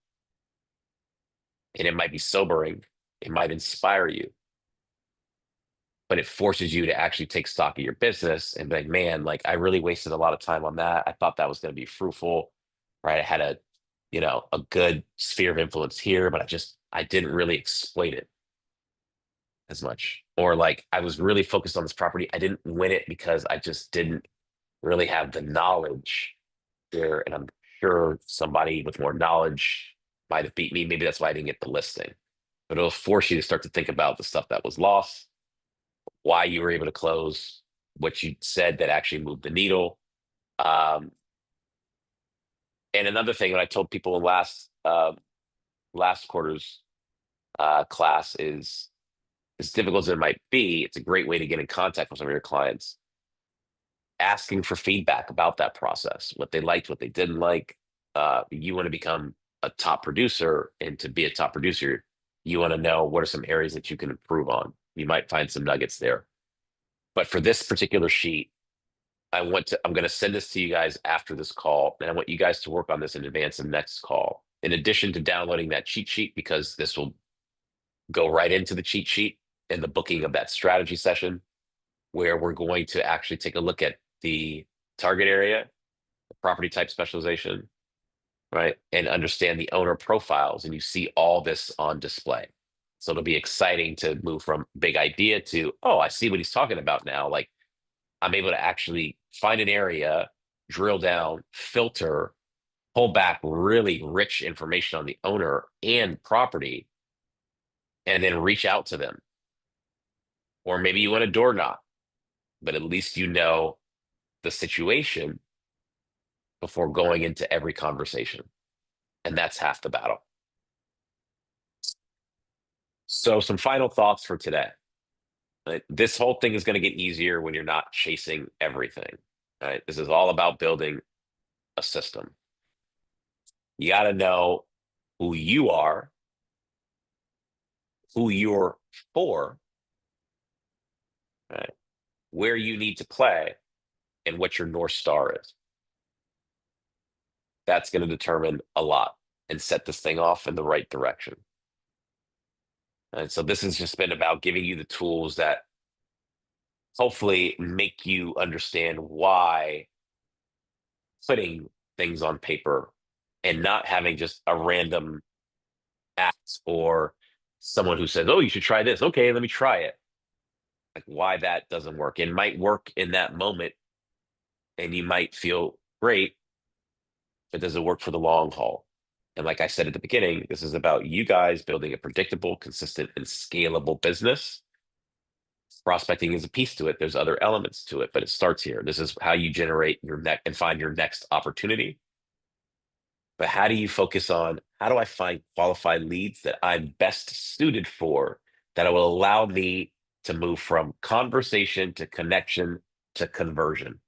And it might be sobering. It might inspire you. But it forces you to actually take stock of your business and be like, man, like I really wasted a lot of time on that. I thought that was going to be fruitful, right? I had a good sphere of influence here, but I didn't really exploit it as much. Or like I was really focused on this property. I didn't win it because I just didn't really have the knowledge here. And I'm sure somebody with more knowledge might have beat me. Maybe that's why I didn't get the listing. But it'll force you to start to think about the stuff that was lost, why you were able to close, what you said that actually moved the needle. And another thing that I told people in last quarter's class is, as difficult as it might be, it's a great way to get in contact with some of your clients, asking for feedback about that process, what they liked, what they didn't like. You want to become a top producer, and to be a top producer, you want to know what are some areas that you can improve on. You might find some nuggets there. But for this particular sheet, I'm going to send this to you guys after this call, and I want you guys to work on this in advance of next call. In addition to downloading that cheat sheet, because this will go right into the cheat sheet and the booking of that strategy session, where we're going to actually take a look at the target area, the property type specialization, right? And understand the owner profiles, and you see all this on display. So it'll be exciting to move from big idea to, oh, I see what he's talking about now. Like I'm able to actually find an area, drill down, filter, pull back really rich information on the owner and property, and then reach out to them. Or maybe you want a door knock, but at least you know the situation before going into every conversation. And that's half the battle. So some final thoughts for today. Right? This whole thing is going to get easier when you're not chasing everything. Right? This is all about building a system. You got to know who you are, who you're for, right? Where you need to play, and what your North Star is. That's going to determine a lot and set this thing off in the right direction. And so this has just been about giving you the tools that hopefully make you understand why putting things on paper and not having just a random act or someone who says, oh, you should try this. Okay, let me try it. Like why that doesn't work. It might work in that moment and you might feel great, but does it work for the long haul? And like I said at the beginning, this is about you guys building a predictable, consistent, and scalable business. Prospecting is a piece to it. There's other elements to it, but it starts here. This is how you generate your next and find your next opportunity. But how do you focus on, how do I find qualified leads that I'm best suited for, that will allow me to move from conversation to connection to conversion?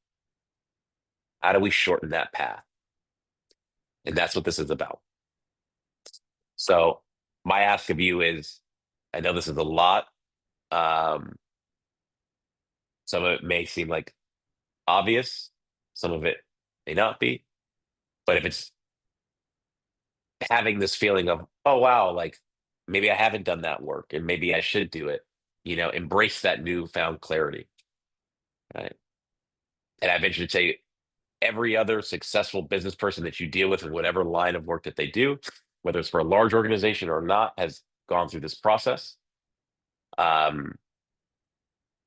How do we shorten that path? And that's what this is about. So my ask of you is, I know this is a lot. Um, some of it may seem like obvious, some of it may not be. But if it's having this feeling of, oh wow, like maybe I haven't done that work and maybe I should do it, embrace that newfound clarity. Right. And I venture to say every other successful business person that you deal with in whatever line of work that they do, whether it's for a large organization or not, has gone through this process.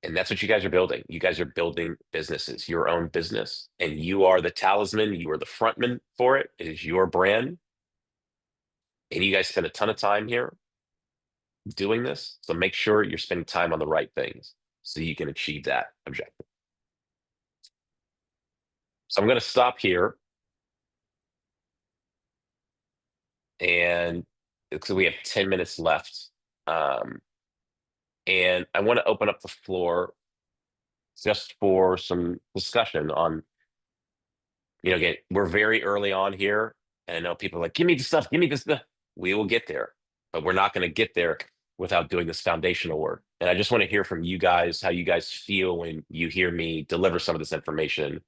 And that's what you guys are building. You guys are building businesses, your own business, and you are the talisman. You are the frontman for it. It is your brand. And you guys spend a ton of time here doing this. So make sure you're spending time on the right things so you can achieve that objective. So I'm going to stop here. And so we have 10 minutes left. And I want to open up the floor just for some discussion on, again, we're very early on here. And I know people are like, give me the stuff, give me this stuff. We will get there, but we're not going to get there without doing this foundational work. And I just want to hear from you guys, how you guys feel when you hear me deliver some of this information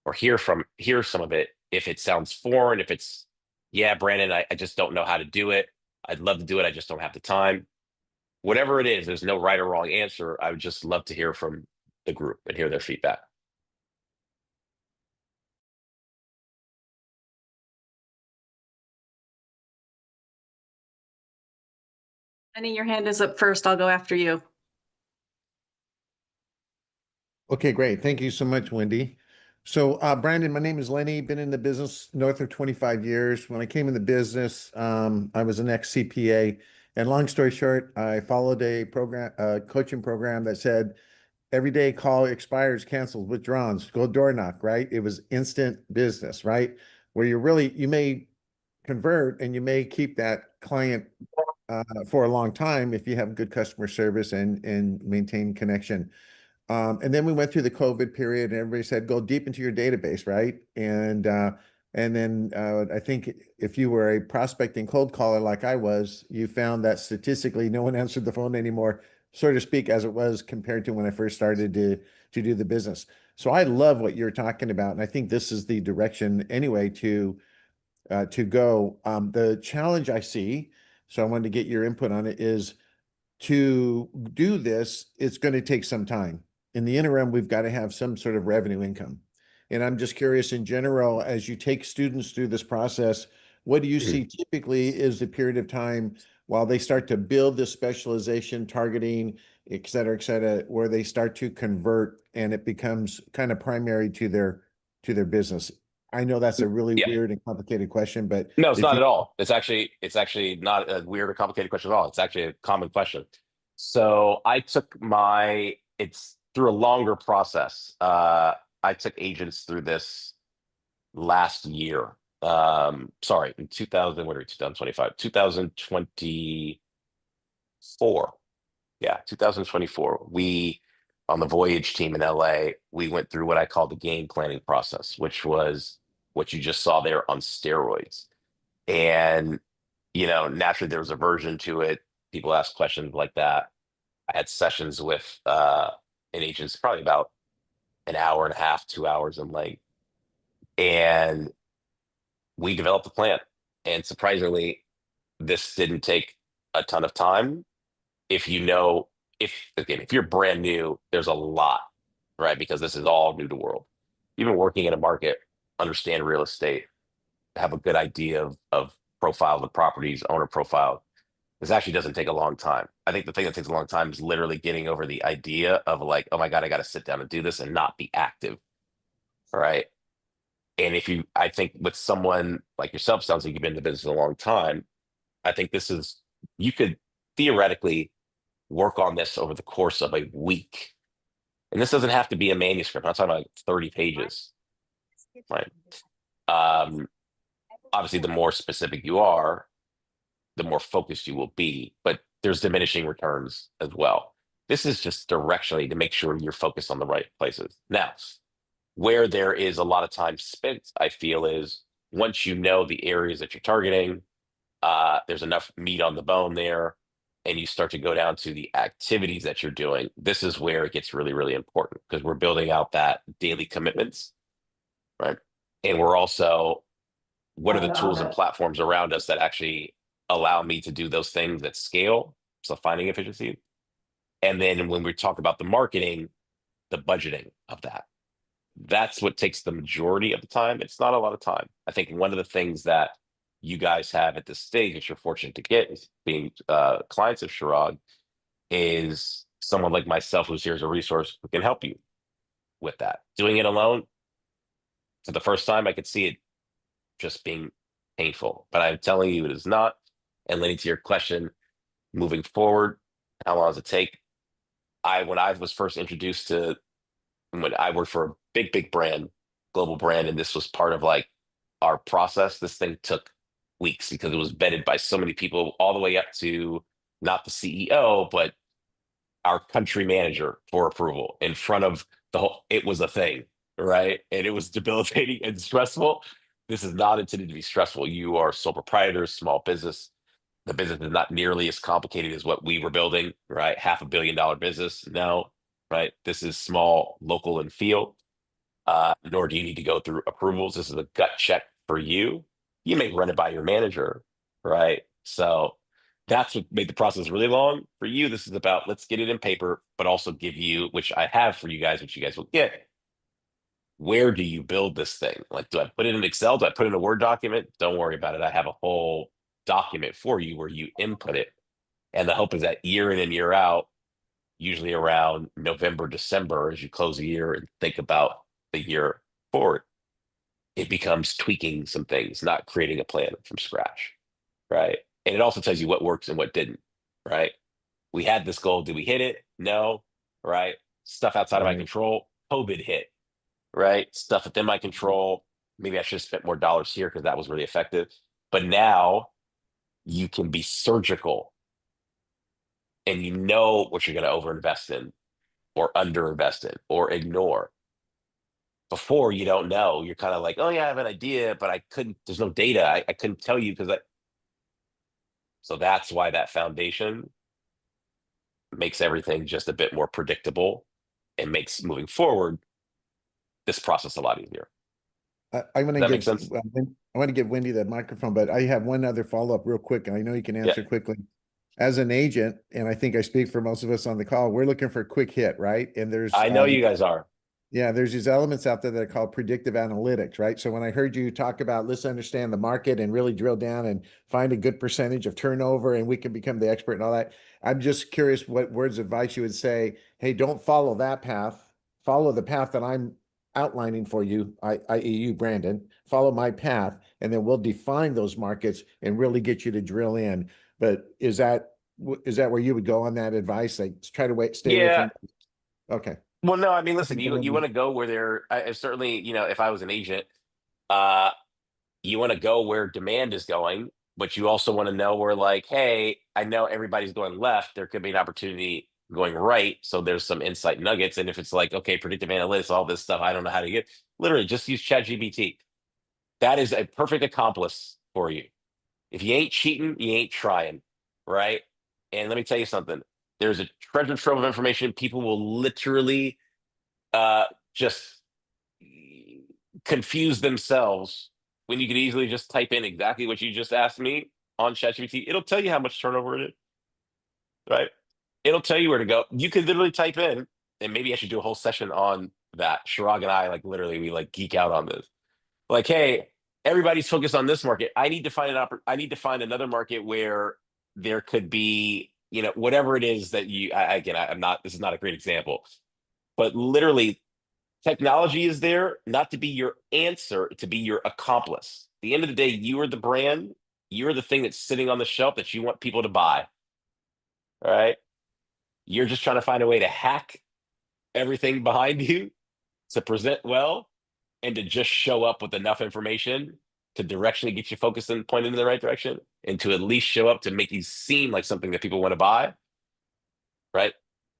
or hear some of it. If it sounds foreign, if it's, yeah, Brandon, I just don't know how to do it. I'd love to do it. I just don't have the time. Whatever it is, there's no right or wrong answer. I would just love to hear from the group and hear their feedback. Lenny, your hand is up first. I'll go after you. Okay, great. Thank you so much, Wendy. So, Brandon, my name is Lenny, been in the business north of 25 years. When I came in the business, I was an ex-CPA. And long story short, I followed a coaching program that said, every day call expires, cancels, withdraws, go door knock, right? It was instant business, right? Where you may convert and you may keep that client for a long time if you have good customer service and maintain connection. And then we went through the COVID period and everybody said, go deep into your database, right? And then I think if you were a prospecting cold caller like I was, you found that statistically no one answered the phone anymore, so to speak, as it was compared to when I first started to do the business. So I love what you're talking about. And I think this is the direction anyway to go. The challenge I see, so I wanted to get your input on it, is to do this, it's going to take some time. In the interim, we've got to have some sort of revenue income. And I'm just curious in general, as you take students through this process, what do you see typically is the period of time while they start to build this specialization, targeting, et cetera, where they start to convert and it becomes kind of primary to their business? I know that's a really weird and complicated question, but no, it's not at all. It's actually not a weird or complicated question at all. It's actually a common question. So I took it's through a longer process. I took agents through this last year. Sorry, in 2025, 2024. Yeah, 2024. We, on the Voyage team in LA, we went through what I call the game planning process, which was what you just saw there on steroids. And, naturally there was a version to it. People ask questions like that. I had sessions with an agent, probably about an hour and a half, 2 hours in length. And we developed a plan. And surprisingly, this didn't take a ton of time. If you're brand new, there's a lot, right? Because this is all new to world. You've been working in a market, understand real estate, have a good idea of profile of the properties, owner profile. This actually doesn't take a long time. I think the thing that takes a long time is literally getting over the idea of like, oh my God, I got to sit down and do this and not be active. All right. And I think with someone like yourself, sounds like you've been in the business a long time. I think you could theoretically work on this over the course of a week. And this doesn't have to be a manuscript. I'm not talking about like 30 pages. Right. Obviously, the more specific you are, the more focused you will be, but there's diminishing returns as well. This is just directionally to make sure you're focused on the right places. Now, Where there is a lot of time spent, I feel, is once you know the areas that you're targeting, there's enough meat on the bone there, and you start to go down to the activities that you're doing. This is where it gets really, really important because we're building out that daily commitments, right? And we're also, what are the tools and platforms around us that actually allow me to do those things at scale? So finding efficiency. And then when we talk about the marketing, the budgeting of that. That's what takes the majority of the time. It's not a lot of time. I think one of the things that you guys have at this stage, which you're fortunate to get, is being clients of Chirag, is someone like myself who's here as a resource who can help you with that. Doing it alone, for the first time, I could see it just being painful. But I'm telling you, it is not. And Lenny, to your question, moving forward, how long does it take? When I was first introduced to, when I worked for a big brand, global brand, and this was part of like our process, this thing took weeks because it was vetted by so many people, all the way up to not the CEO, but our country manager for approval in front of the whole. It was a thing, right? And it was debilitating and stressful. This is not intended to be stressful. You are sole proprietors, small business. The business is not nearly as complicated as what we were building, right? $500 million business. No, right? This is small, local, and field. Nor do you need to go through approvals. This is a gut check for you. You may run it by your manager, right? So that's what made the process really long. For you, this is about, let's get it in paper, but also give you, which I have for you guys, which you guys will get. Where do you build this thing? Like, do I put it in Excel? Do I put it in a Word document? Don't worry about it. I have a whole document for you where you input it. And the hope is that year in and year out, usually around November, December, as you close the year and think about the year forward, it becomes tweaking some things, not creating a plan from scratch, right? And it also tells you what works and what didn't, right? We had this goal. Did we hit it? No, right? Stuff outside of my Right. control. COVID hit, right? Stuff within my control. Maybe I should have spent more dollars here because that was really effective. But now you can be surgical and you know what you're going to overinvest in or underinvest in or ignore. Before, you don't know. You're kind of like, oh yeah, I have an idea, but I couldn't, there's no data. I couldn't tell you because so that's why that foundation makes everything just a bit more predictable and makes moving forward this process a lot easier. I want to That give, makes sense? I want to give Wendy that microphone, but I have one other follow-up real quick, and I know you can answer quickly. As an agent, and I think I speak for most of us on the call, we're looking for a quick hit, right? And there's I know you guys are. yeah, there's these elements out there that are called predictive analytics, right? So when I heard you talk about let's understand the market and really drill down and find a good percentage of turnover and we can become the expert and all that, I'm just curious what words of advice you would say. Hey, don't follow that path. Follow the path that I'm outlining for you, i.e. you, Brandon. Follow my path, and then we'll define those markets and really get you to drill in. But is that where you would go on that advice? Like try to stay away Yeah. from. Okay. Well, no, I mean, listen, Okay, you want to go where there, I certainly, if I was an agent, you want to go where demand is going, but you also want to know where, like, hey, I know everybody's going left. There could be an opportunity going right. So there's some insight nuggets. And if it's like, okay, predictive analytics, all this stuff, I don't know how to get, literally just use ChatGPT. That is a perfect accomplice for you. If you ain't cheating, you ain't trying, right? And let me tell you something. There's a treasure trove of information. People will literally just confuse themselves when you could easily just type in exactly what you just asked me on ChatGPT. It'll tell you how much turnover it is, right? It'll tell you where to go. You could literally type in, and maybe I should do a whole session on that. Chirag and I, like, literally, we like geek out on this. Like, hey, everybody's focused on this market. I need to find I need to find another market where there could be, whatever it is that I'm not, this is not a great example, but literally technology is there not to be your answer, to be your accomplice. At the end of the day, you are the brand. You're the thing that's sitting on the shelf that you want people to buy. All right. You're just trying to find a way to hack everything behind you to present well and to just show up with enough information to directionally get you focused and pointed in the right direction, and to at least show up to make you seem like something that people want to buy, right?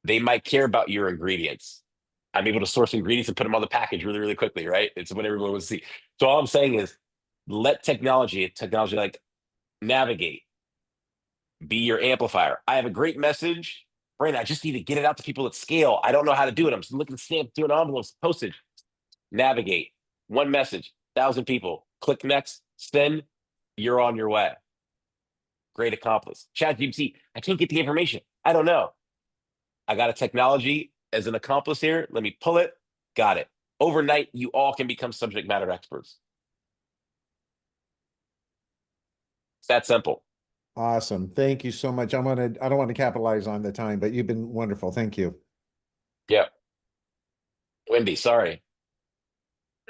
They might care about your ingredients. I'm able to source ingredients and put them on the package really, really quickly, right? It's what everyone wants to see. So all I'm saying is let technology like Navigate, be your amplifier. I have a great message. Brandon, I just need to get it out to people at scale. I don't know how to do it. I'm just looking to stamp, doing envelopes, postage. Navigate. One message, 1,000 people. Click next, send, you're on your way. Great accomplice. ChatGPT, I can't get the information. I don't know. I got a technology as an accomplice here. Let me pull it. Got it. Overnight, you all can become subject matter experts. It's that simple. Awesome. Thank you so much. I don't want to capitalize on the time, but you've been wonderful. Thank you. Yep. Wendy, sorry.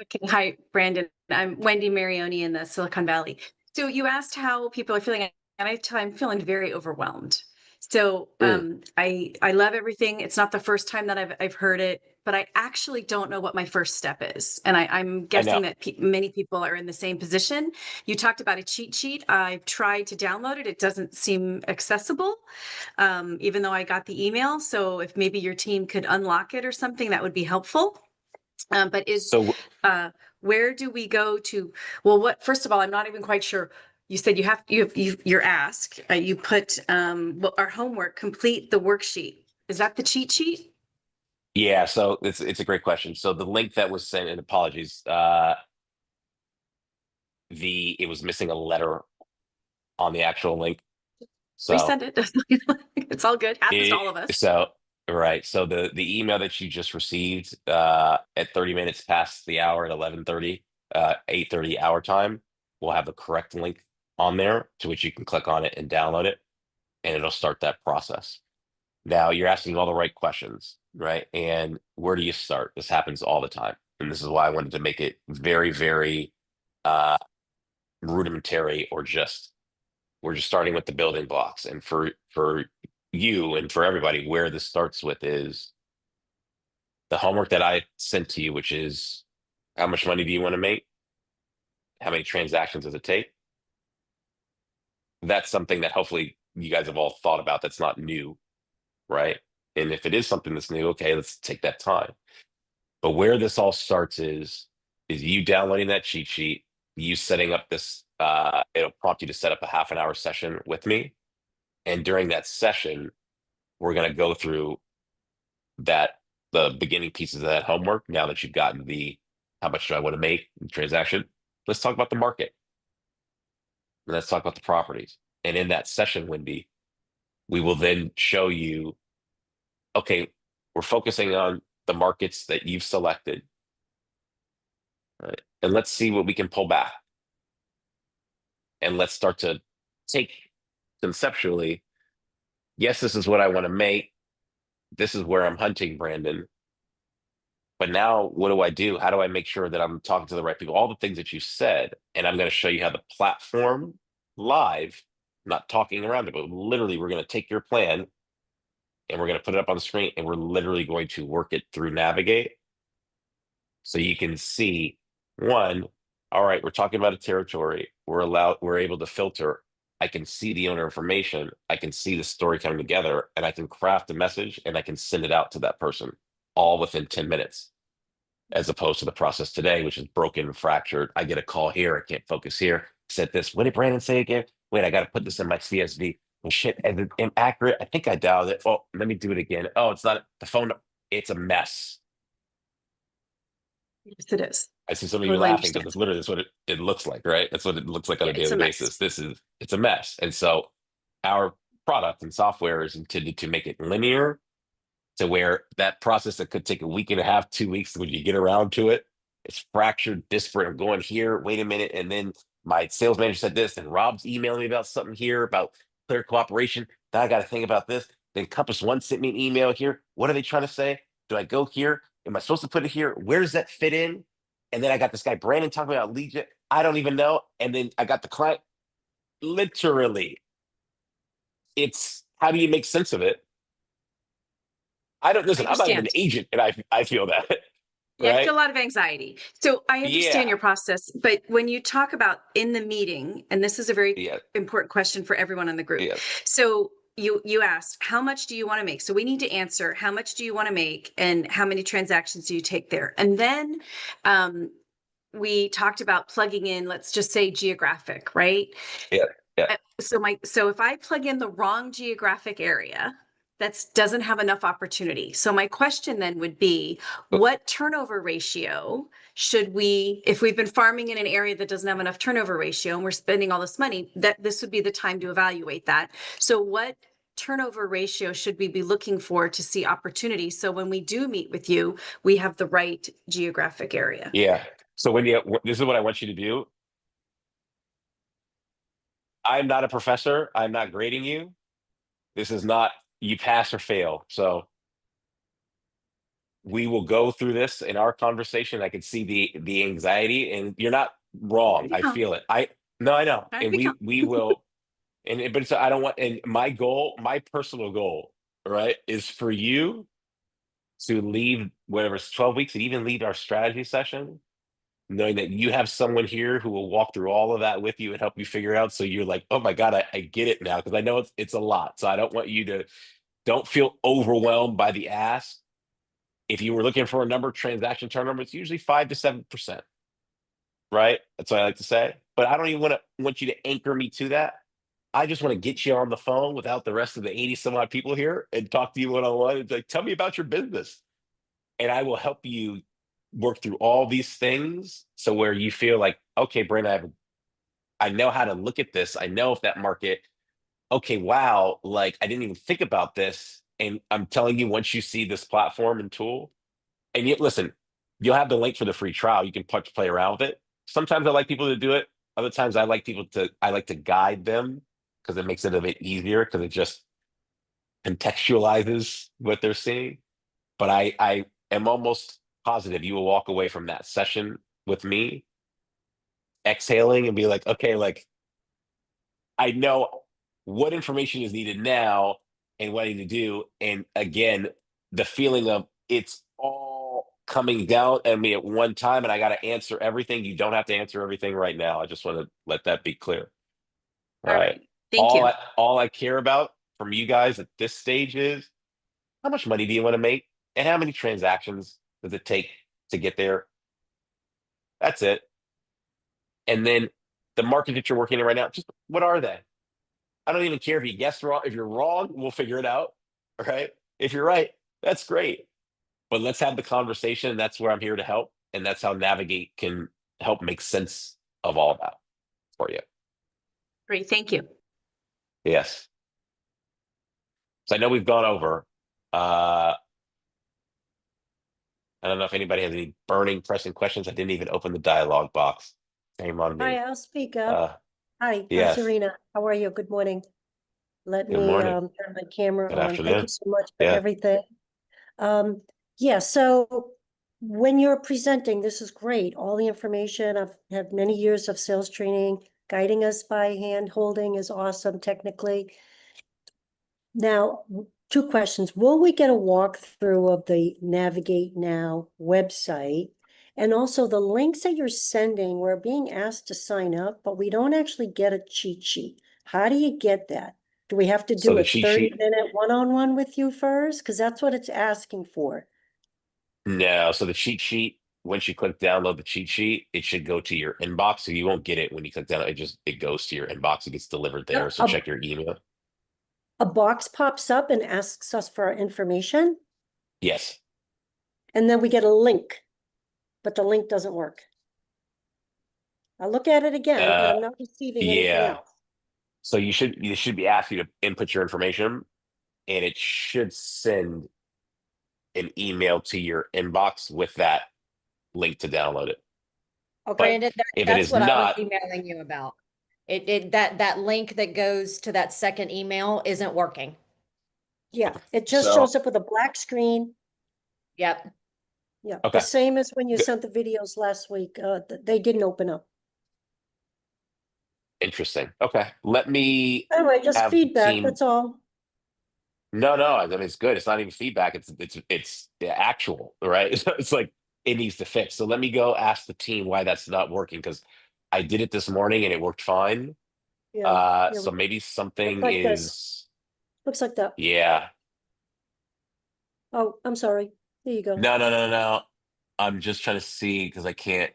Okay, hi, Brandon. I'm Wendy Marioni in the Silicon Valley. So you asked how people are feeling, and I tell you, I'm feeling very overwhelmed. So I love everything. It's not the first time that I've heard it, but I actually don't know what my first step is, and I'm guessing that many people are in the same position. You talked about a cheat sheet. I've tried to download it. It doesn't seem accessible, even though I got the email. So if maybe your team could unlock it or something, that would be helpful. But where do we go to? Well, first of all, I'm not even quite sure. You said you're asked, you put our homework, complete the worksheet. Is that the cheat sheet? Yeah, so it's a great question. So the link that was sent, and apologies, it was missing a letter on the actual link. So Resend it. It's all good. Happens to all of us. So right. So the email that you just received at 30 minutes past the hour at 11:30, 8:30 our time, will have the correct link on there to which you can click on it and download it, and it'll start that process. Now you're asking all the right questions, right? And where do you start? This happens all the time. And this is why I wanted to make it very, very rudimentary, or we're just starting with the building blocks. And for you and for everybody, where this starts with is the homework that I sent to you, which is how much money do you want to make? How many transactions does it take? That's something that hopefully you guys have all thought about. That's not new, right? And if it is something that's new, okay, let's take that time. But where this all starts is you downloading that cheat sheet, you setting up this, it'll prompt you to set up a half an hour session with me. And during that session, we're going to go through the beginning pieces of that homework. Now that you've gotten how much do I want to make transaction, let's talk about the market. Let's talk about the properties. And in that session, Wendy, we will then show you, okay, we're focusing on the markets that you've selected. Right? And let's see what we can pull back. And let's start to take conceptually, yes, this is what I want to make. This is where I'm hunting, Brandon. But now what do I do? How do I make sure that I'm talking to the right people? All the things that you said, and I'm going to show you how the platform live, not talking around it, but literally we're going to take your plan and we're going to put it up on the screen, and we're literally going to work it through Navigate. So you can see, one, all right, we're talking about a territory. We're able to filter. I can see the owner information. I can see the story coming together, and I can craft a message and I can send it out to that person all within 10 minutes, as opposed to the process today, which is broken, fractured. I get a call here. I can't focus here. Said this. What did Brandon say again? Wait, I got to put this in my CSV. Well, shit, is it inaccurate? I think I dialed it. Oh, let me do it again. Oh, it's not the phone. It's a mess. Yes, it is. I see some of you Totally laughing because understand. it's literally that's what it looks like, right? That's what it looks like on a Yeah, it's daily a mess. basis. It's a mess. And so our product and software is intended to make it linear, to where that process that could take a week and a half, 2 weeks, when you get around to it, it's fractured, disparate. I'm going here, wait a minute. And then my sales manager said this, and Rob's emailing me about something here about clear cooperation. Then I got to think about this. Then Compass One sent me an email here. What are they trying to say? Do I go here? Am I supposed to put it here? Where does that fit in? And then I got this guy, Brandon, talking about lead gen. I don't even know. And then I got the client. Literally, it's how do you make sense of it? I don't listen. I'm not even an understand. agent, and I feel that. Yeah, I Right? feel a lot of anxiety. So I understand Yeah. your process, but when you talk about in the meeting, and this is a very Yeah. important question for everyone in the group. Yeah. So you asked, how much do you want to make? So we need to answer, how much do you want to make and how many transactions do you take there? And then we talked about plugging in, let's just say geographic, right? Yeah, yeah. So if I plug in the wrong geographic area, that doesn't have enough opportunity. So my question then would be, what turnover ratio should we, if we've been farming in an area that doesn't have enough turnover ratio and we're spending all this money, that this would be the time to evaluate that. So what turnover ratio should we be looking for to see opportunity? So when we do meet with you, we have the right geographic area. Yeah. So this is what I want you to do. I'm not a professor. I'm not grading you. This is not you pass or fail. So we will go through this in our conversation. I can see the anxiety, and you're not wrong. I feel it. I know, and we will. But it's, I don't want. And my goal, my personal goal, right, is for you to leave whatever it's 12 weeks, and even leave our strategy session, knowing that you have someone here who will walk through all of that with you and help you figure it out. So you're like, oh my God, I get it now. Because I know it's a lot. So I don't want you to don't feel overwhelmed by the ask. If you were looking for a number, transaction turnover, it's usually 5 to 7%. Right? That's what I like to say. But I don't even want you to anchor me to that. I just want to get you on the phone without the rest of the 80 some odd people here and talk to you one-on-one and like, tell me about your business. And I will help you work through all these things. So where you feel like, okay, Brandon, I know how to look at this. I know if that market, okay, wow, like I didn't even think about this. And I'm telling you, once you see this platform and tool, and you listen, you'll have the link for the free trial. You can play around with it. Sometimes I like people to do it. Other times I like to guide them because it makes it a bit easier because it just contextualizes what they're seeing. But I am almost positive you will walk away from that session with me exhaling and be like, okay, like I know what information is needed now and what I need to do. And again, the feeling of it's all coming down at me at one time and I got to answer everything. You don't have to answer everything right now. I just want to let that be clear. All right. Thank you. All I care about from you guys at this stage is how much money do you want to make and how many transactions does it take to get there? That's it. And then the market that you're working in right now, just what are they? I don't even care if you guess wrong. If you're wrong, we'll figure it out. Right? If you're right, that's great. But let's have the conversation. And that's where I'm here to help. And that's how Navigate can help make sense of all that for you. Great. Thank you. Yes. So I know we've gone over. I don't know if anybody has any burning, pressing questions. I didn't even open the dialogue box. Shame on me. Hi, I'll speak up. Hi, yes. Serena. How are you? Good morning. Let Good me morning. turn my camera Good on. Thank afternoon. you so much for Yeah. everything. Yeah, so when you're presenting, this is great. All the information. I've had many years of sales training. Guiding us by hand holding is awesome technically. Now, two questions. Will we get a walkthrough of the Navigate Now website? And also the links that you're sending, we're being asked to sign up, but we don't actually get a cheat sheet. How do you get that? Do we have to So do the a cheat 30-minute one-on-one with you first? Because that's what it's asking for. No, so the cheat sheet, once you click download the cheat sheet, it should go to your inbox. So you won't get it when you click down. It goes to your inbox. It gets delivered there. So check your email. A box pops up and asks us for our information, Yes. and then we get a link, but the link doesn't work. I'll look at it again, but I'm not receiving anything yeah. else. So you should be asked you to input your information, and it should send an email to your inbox with that link to download it. Okay. Brandon, If it that's is what I not, was emailing you about. That link that goes to that second email isn't working. Yeah, it just So- shows up with a black screen. Yep. Yeah, Okay. the same as when you Good. sent the videos last week. They didn't open up. interesting. Okay. Let me Anyway, just have the feedback, team- that's all. No, I mean it's good. It's not even feedback. It's actual, right? It's like it needs to fix. So let me go ask the team why that's not working because I did it this morning and it worked fine. Yeah. So maybe something like is Looks like that. Yeah. Oh, I'm sorry. There you go. No. I'm just trying to see because I can't.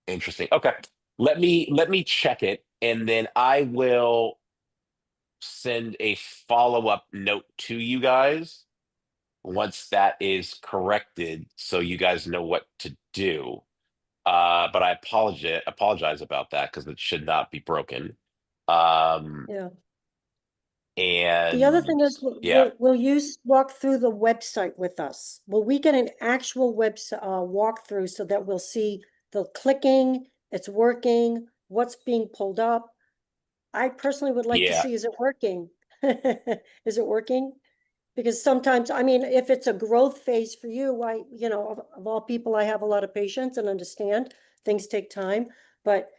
Interesting. Okay. Let me check it, and then I will send a follow-up note to you guys once that is corrected, so you guys know what to do. But I apologize about that because it should not be broken. Yeah. And The other thing is, yeah, will you walk through the website with us? Will we get an actual website, walkthrough so that we'll see the clicking, it's working, what's being pulled up? I personally would like to yeah, see, is it working? Is it working? Because sometimes, I mean, if it's a growth phase for you, of all people, I have a lot of patience and understand things take time, but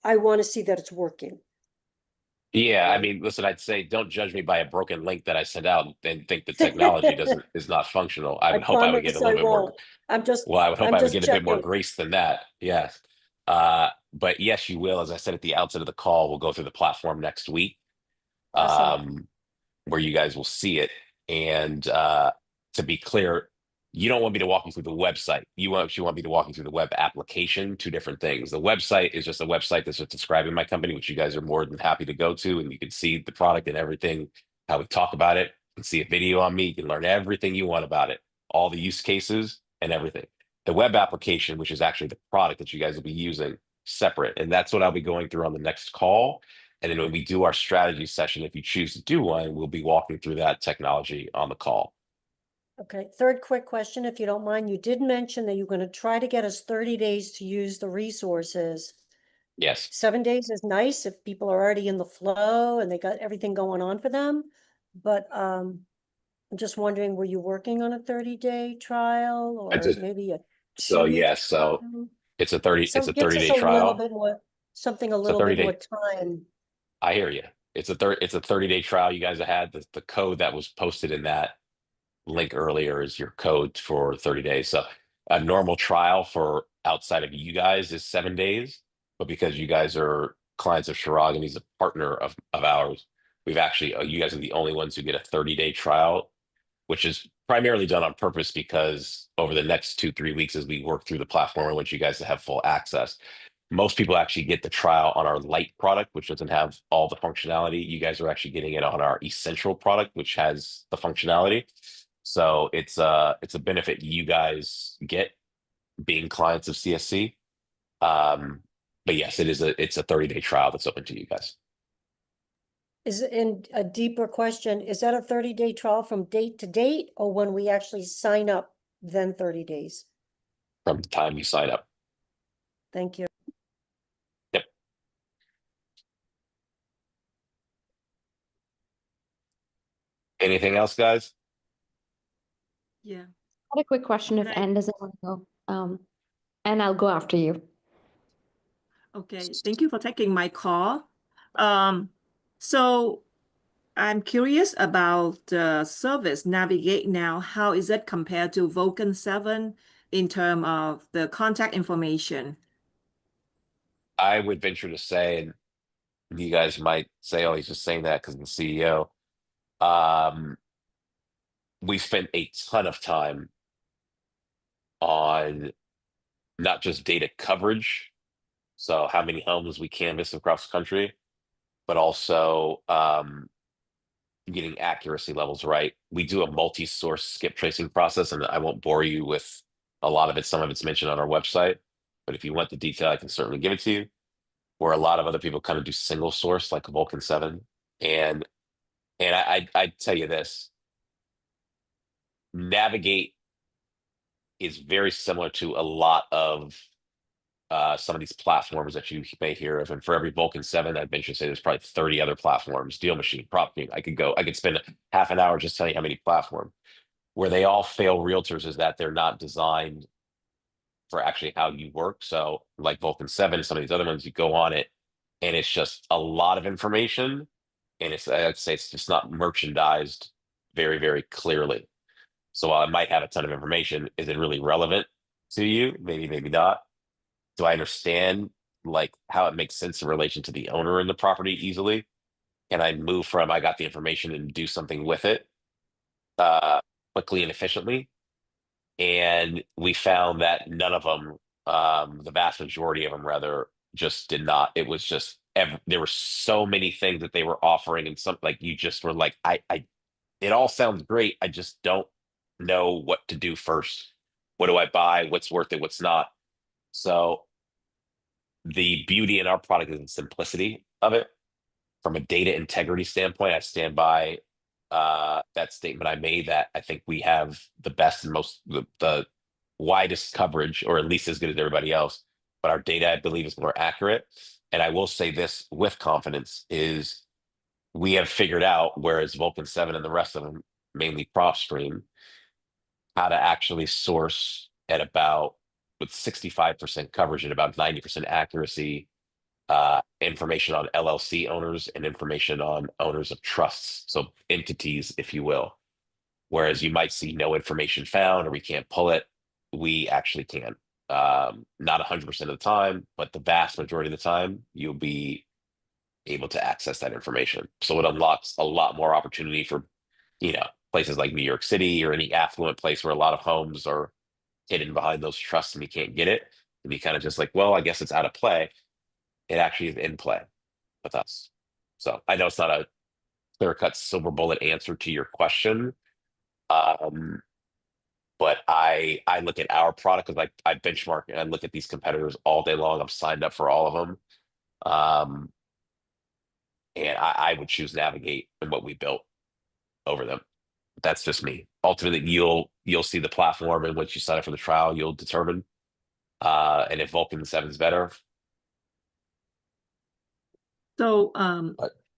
I want to see that it's working. yeah. I Right. mean, listen, I'd say don't judge me by a broken link that I sent out and think the technology is not functional. I I would hope I would get a promise I little bit more. won't. I'm just, Well, I would hope I'm I would just get a bit more checking. grace than that. Yes. But yes, you will. As I said at the outset of the call, we'll go through the platform next week, Awesome. where you guys will see it. And to be clear, you don't want me to walk you through the website. You want me to walk you through the web application, two different things. The website is just a website that's just describing my company, which you guys are more than happy to go to, and you can see the product and everything, how we talk about it. You can see a video on me. You can learn everything you want about it, all the use cases and everything. The web application, which is actually the product that you guys will be using, separate. And that's what I'll be going through on the next call. And then when we do our strategy session, if you choose to do one, we'll be walking through that technology on the call. Okay, third quick question, if you don't mind. You did mention that you're going to try to get us 30 days to use the resources. Yes. 7 days is nice if people are already in the flow and they got everything going on for them. But I'm just wondering, were you working on a 30-day trial I or just maybe a so 2-week yeah, so trial? it's a 30 it's Some a gets 30 us day a little trial. bit more, something a It's a little 30 bit more day. time. I hear you. It's a 30-day trial. You guys have had the code that was posted in that link earlier is your code for 30 days. So a normal trial for outside of you guys is 7 days, but because you guys are clients of Chirag and he's a partner of ours, we've actually you guys are the only ones who get a 30-day trial, which is primarily done on purpose because over the next 2-3 weeks as we work through the platform, I want you guys to have full access. Most people actually get the trial on our light product, which doesn't have all the functionality. You guys are actually getting it on our essential product, which has the functionality. So it's a benefit you guys get being clients of CSC. But yes, it's a 30-day trial that's open to you guys. Is it in a deeper question, is that a 30-day trial from date to date or when we actually sign up, then 30 days? From the time you sign up. Thank you. Yep. Anything else, guys? Yeah. I had a quick question if Right. Anne doesn't want to go. And I'll go after you. Okay, thank you for taking my call. So I'm curious about the service Navigate Now. How is it compared to Vulcan 7 in terms of the contact information? I would venture to say, and you guys might say, oh, he's just saying that because of the CEO. We spent a ton of time on not just data coverage, so how many homes we canvass across the country, but also getting accuracy levels right. We do a multi-source skip tracing process, and I won't bore you with a lot of it. Some of it's mentioned on our website, but if you want the detail, I can certainly give it to you. Where a lot of other people kind of do single source, like Vulcan 7, and I tell you this, Navigate is very similar to a lot of some of these platforms that you may hear of. And for every Vulcan 7, I'd venture to say there's probably 30 other platforms, Deal Machine, PropMe. I could spend half an hour just telling you how many platforms. Where they all fail realtors is that they're not designed for actually how you work. So like Vulcan 7, some of these other ones, you go on it and it's just a lot of information. And I'd say it's just not merchandised very, very clearly. So while it might have a ton of information, is it really relevant to you? Maybe, maybe not. Do I understand like how it makes sense in relation to the owner in the property easily? can I move from I got the information and do something with it quickly and efficiently? And we found that none of them, the vast majority of them rather, just did not. It was just there were so many things that they were offering, and some like you just were like, it all sounds great. I just don't know what to do first. What do I buy? What's worth it? What's not? So the beauty in our product is the simplicity of it. From a data integrity standpoint, I stand by that statement I made that I think we have the best and the widest coverage, or at least as good as everybody else. But our data, I believe, is more accurate. And I will say this with confidence is we have figured out, whereas Vulcan 7 and the rest of them, mainly PropStream, how to actually source at about with 65% coverage and about 90% accuracy information on LLC owners and information on owners of trusts, so entities, if you will. Whereas you might see no information found or we can't pull it, we actually can. Not 100% of the time, but the vast majority of the time, you'll be able to access that information. So it unlocks a lot more opportunity for, places like New York City or any affluent place where a lot of homes are hidden behind those trusts and you can't get it. And you kind of just like, well, I guess it's out of play. It actually is in play with us. So I know it's not a clear-cut silver bullet answer to your question. But I look at our product because I benchmark and I look at these competitors all day long. I'm signed up for all of them. And I would choose Navigate and what we built over them. That's just me. Ultimately, you'll see the platform, and once you sign up for the trial, you'll determine. And if Vulcan 7 is better. So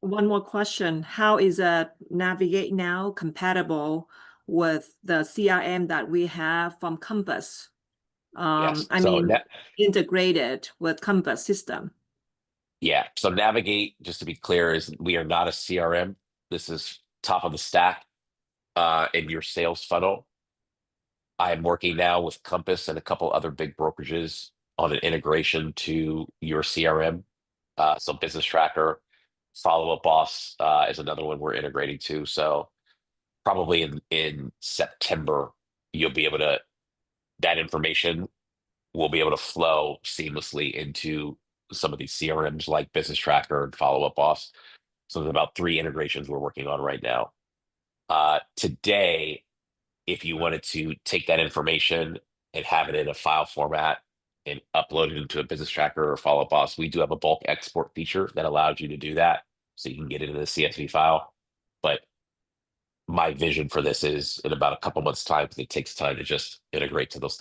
one more question. How is Navigate Now compatible with the CRM that we have from Compass? Yes. I So mean, integrated with Compass system. Yeah. So Navigate, just to be clear, is we are not a CRM. This is top of the stack in your sales funnel. I am working now with Compass and a couple other big brokerages on an integration to your CRM. So Business Tracker, Follow Up Boss is another one we're integrating to. So probably in September, you'll be able to, that information will be able to flow seamlessly into some of these CRMs like Business Tracker and Follow Up Boss. So there's about 3 integrations we're working on right now. Today, if you wanted to take that information and have it in a file format and upload it into a Business Tracker or Follow Up Boss, we do have a bulk export feature that allows you to do that. So you can get it in a CSV file. But my vision for this is in about a couple months' time, because it takes time to just integrate to those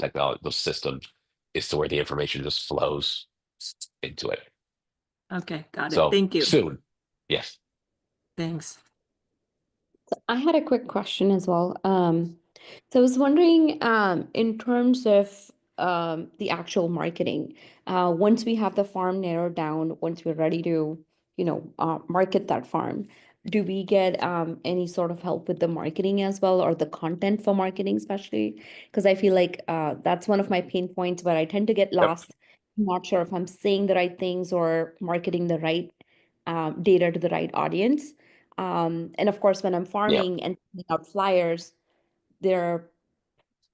systems, is to where the information just flows into it. Okay, got it. So Thank you. soon. Yes. Thanks. I had a quick question as well. So I was wondering, in terms of the actual marketing, once we have the farm narrowed down, once we're ready to, market that farm, do we get any sort of help with the marketing as well, or the content for marketing especially? Because I feel like that's one of my pain points where I tend to get lost. I'm not sure if I'm saying the right things or marketing the right data to the right audience. And of course, when I'm farming and sending out flyers,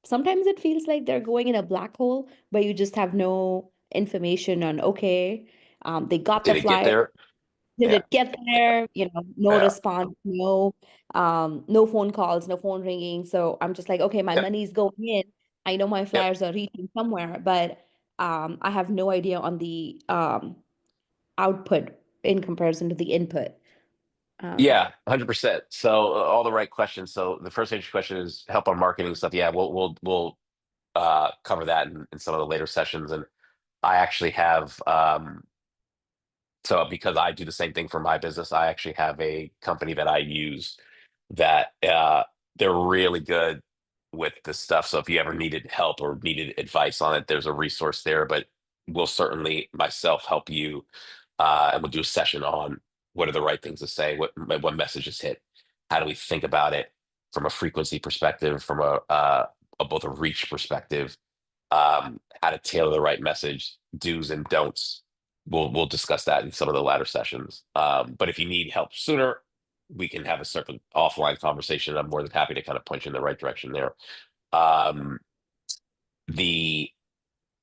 sometimes it feels like they're going in a black hole where you just have no information on, okay, they got Did the it get flyer. there? Did Yeah. it get there? No Yeah. response, no phone calls, no phone ringing. So I'm just like, okay, my Yep. money's going in. I know my flyers are reaching somewhere, but I have no idea on the output in comparison to the input. Yeah, 100%. So all the right questions. So the first answer question is help on marketing stuff. Yeah, we'll cover that in some of the later sessions. And I actually have so because I do the same thing for my business, I actually have a company that I use that they're really good with this stuff. So if you ever needed help or needed advice on it, there's a resource there. But we'll certainly myself help you, and we'll do a session on what are the right things to say, what messages hit, how do we think about it from a frequency perspective, from a both a reach perspective, how to tailor the right message, do's and don'ts we'll discuss that in some of the latter sessions. But if you need help sooner, we can have a certain offline conversation. I'm more than happy to kind of point you in the right direction there. The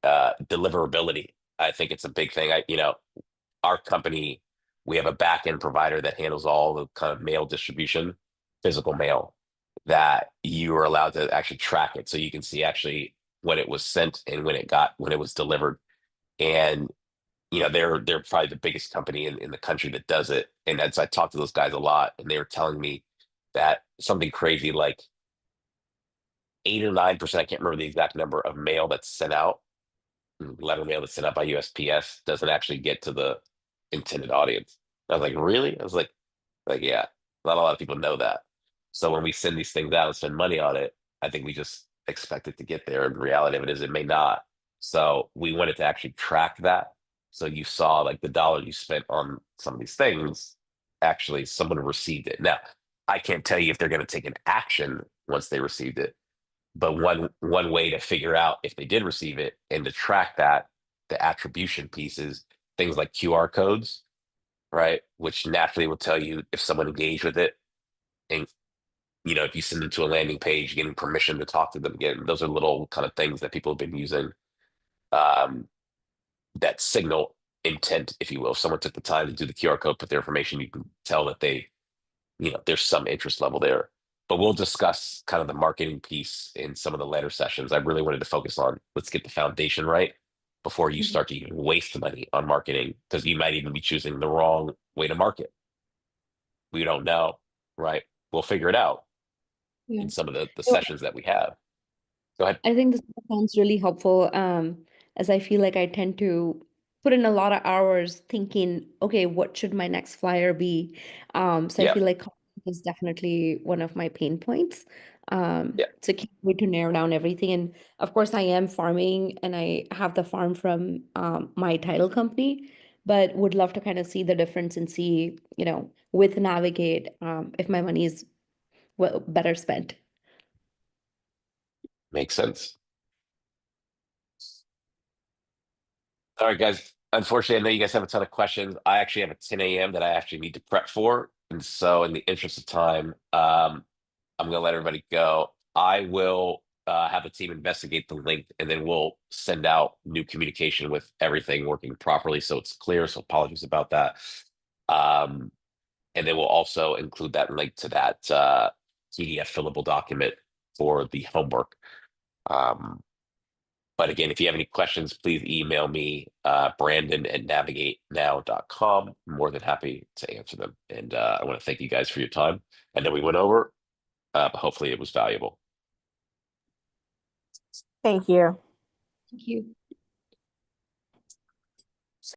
deliverability, I think it's a big thing. Our company, we have a back end provider that handles all the kind of mail distribution, physical mail, that you are allowed to actually track it, so you can see actually when it was sent and when it was delivered. And they're probably the biggest company in the country that does it. And as I talked to those guys a lot, and they were telling me that something crazy like 8 or 9%, I can't remember the exact number, of mail that's sent out, letter mail that's sent out by USPS, doesn't actually get to the intended audience. I was like, really? I was like, yeah, not a lot of people know that. So when we send these things out and spend money on it, I think we just expect it to get there. And the reality of it is it may not. So we wanted to actually track that. So you saw like the dollar you spent on some of these things, actually someone received it. Now, I can't tell you if they're going to take an action once they received it, but one way to figure out if they did receive it and to track that, the attribution pieces, things like QR codes, right? Which naturally will tell you if someone engaged with it. And, if you send them to a landing page, getting permission to talk to them again, those are little kind of things that people have been using, that signal intent, if you will. If someone took the time to do the QR code, put their information, you can tell that there's some interest level there. But we'll discuss kind of the marketing piece in some of the later sessions. I really wanted to focus on, let's get the foundation right before you start to even waste money on marketing, because you might even be choosing the wrong way to market. We don't know, right? We'll figure it out in some of the sessions that we have. Go ahead. I think this sounds really helpful, as I feel like I tend to put in a lot of hours thinking, okay, what should my next flyer be? So I Yeah. feel like content is definitely one of my pain points. Yeah. So can't wait to narrow down everything. And of course, I am farming and I have the farm from my title company, but would love to kind of see the difference and see, with Navigate, if my money is better spent. Makes sense. All right, guys. Unfortunately, I know you guys have a ton of questions. I actually have a 10 a.m. that I actually need to prep for. And so in the interest of time, I'm going to let everybody go. I will have the team investigate the link, and then we'll send out new communication with everything working properly so it's clear. So apologies about that. And then we'll also include that link to that PDF fillable document for the homework. But again, if you have any questions, please email me, Brandon@navigatenow.com. I'm more than happy to answer them. And I want to thank you guys for your time. I know we went over, but hopefully it was valuable. Thank you. Thank you.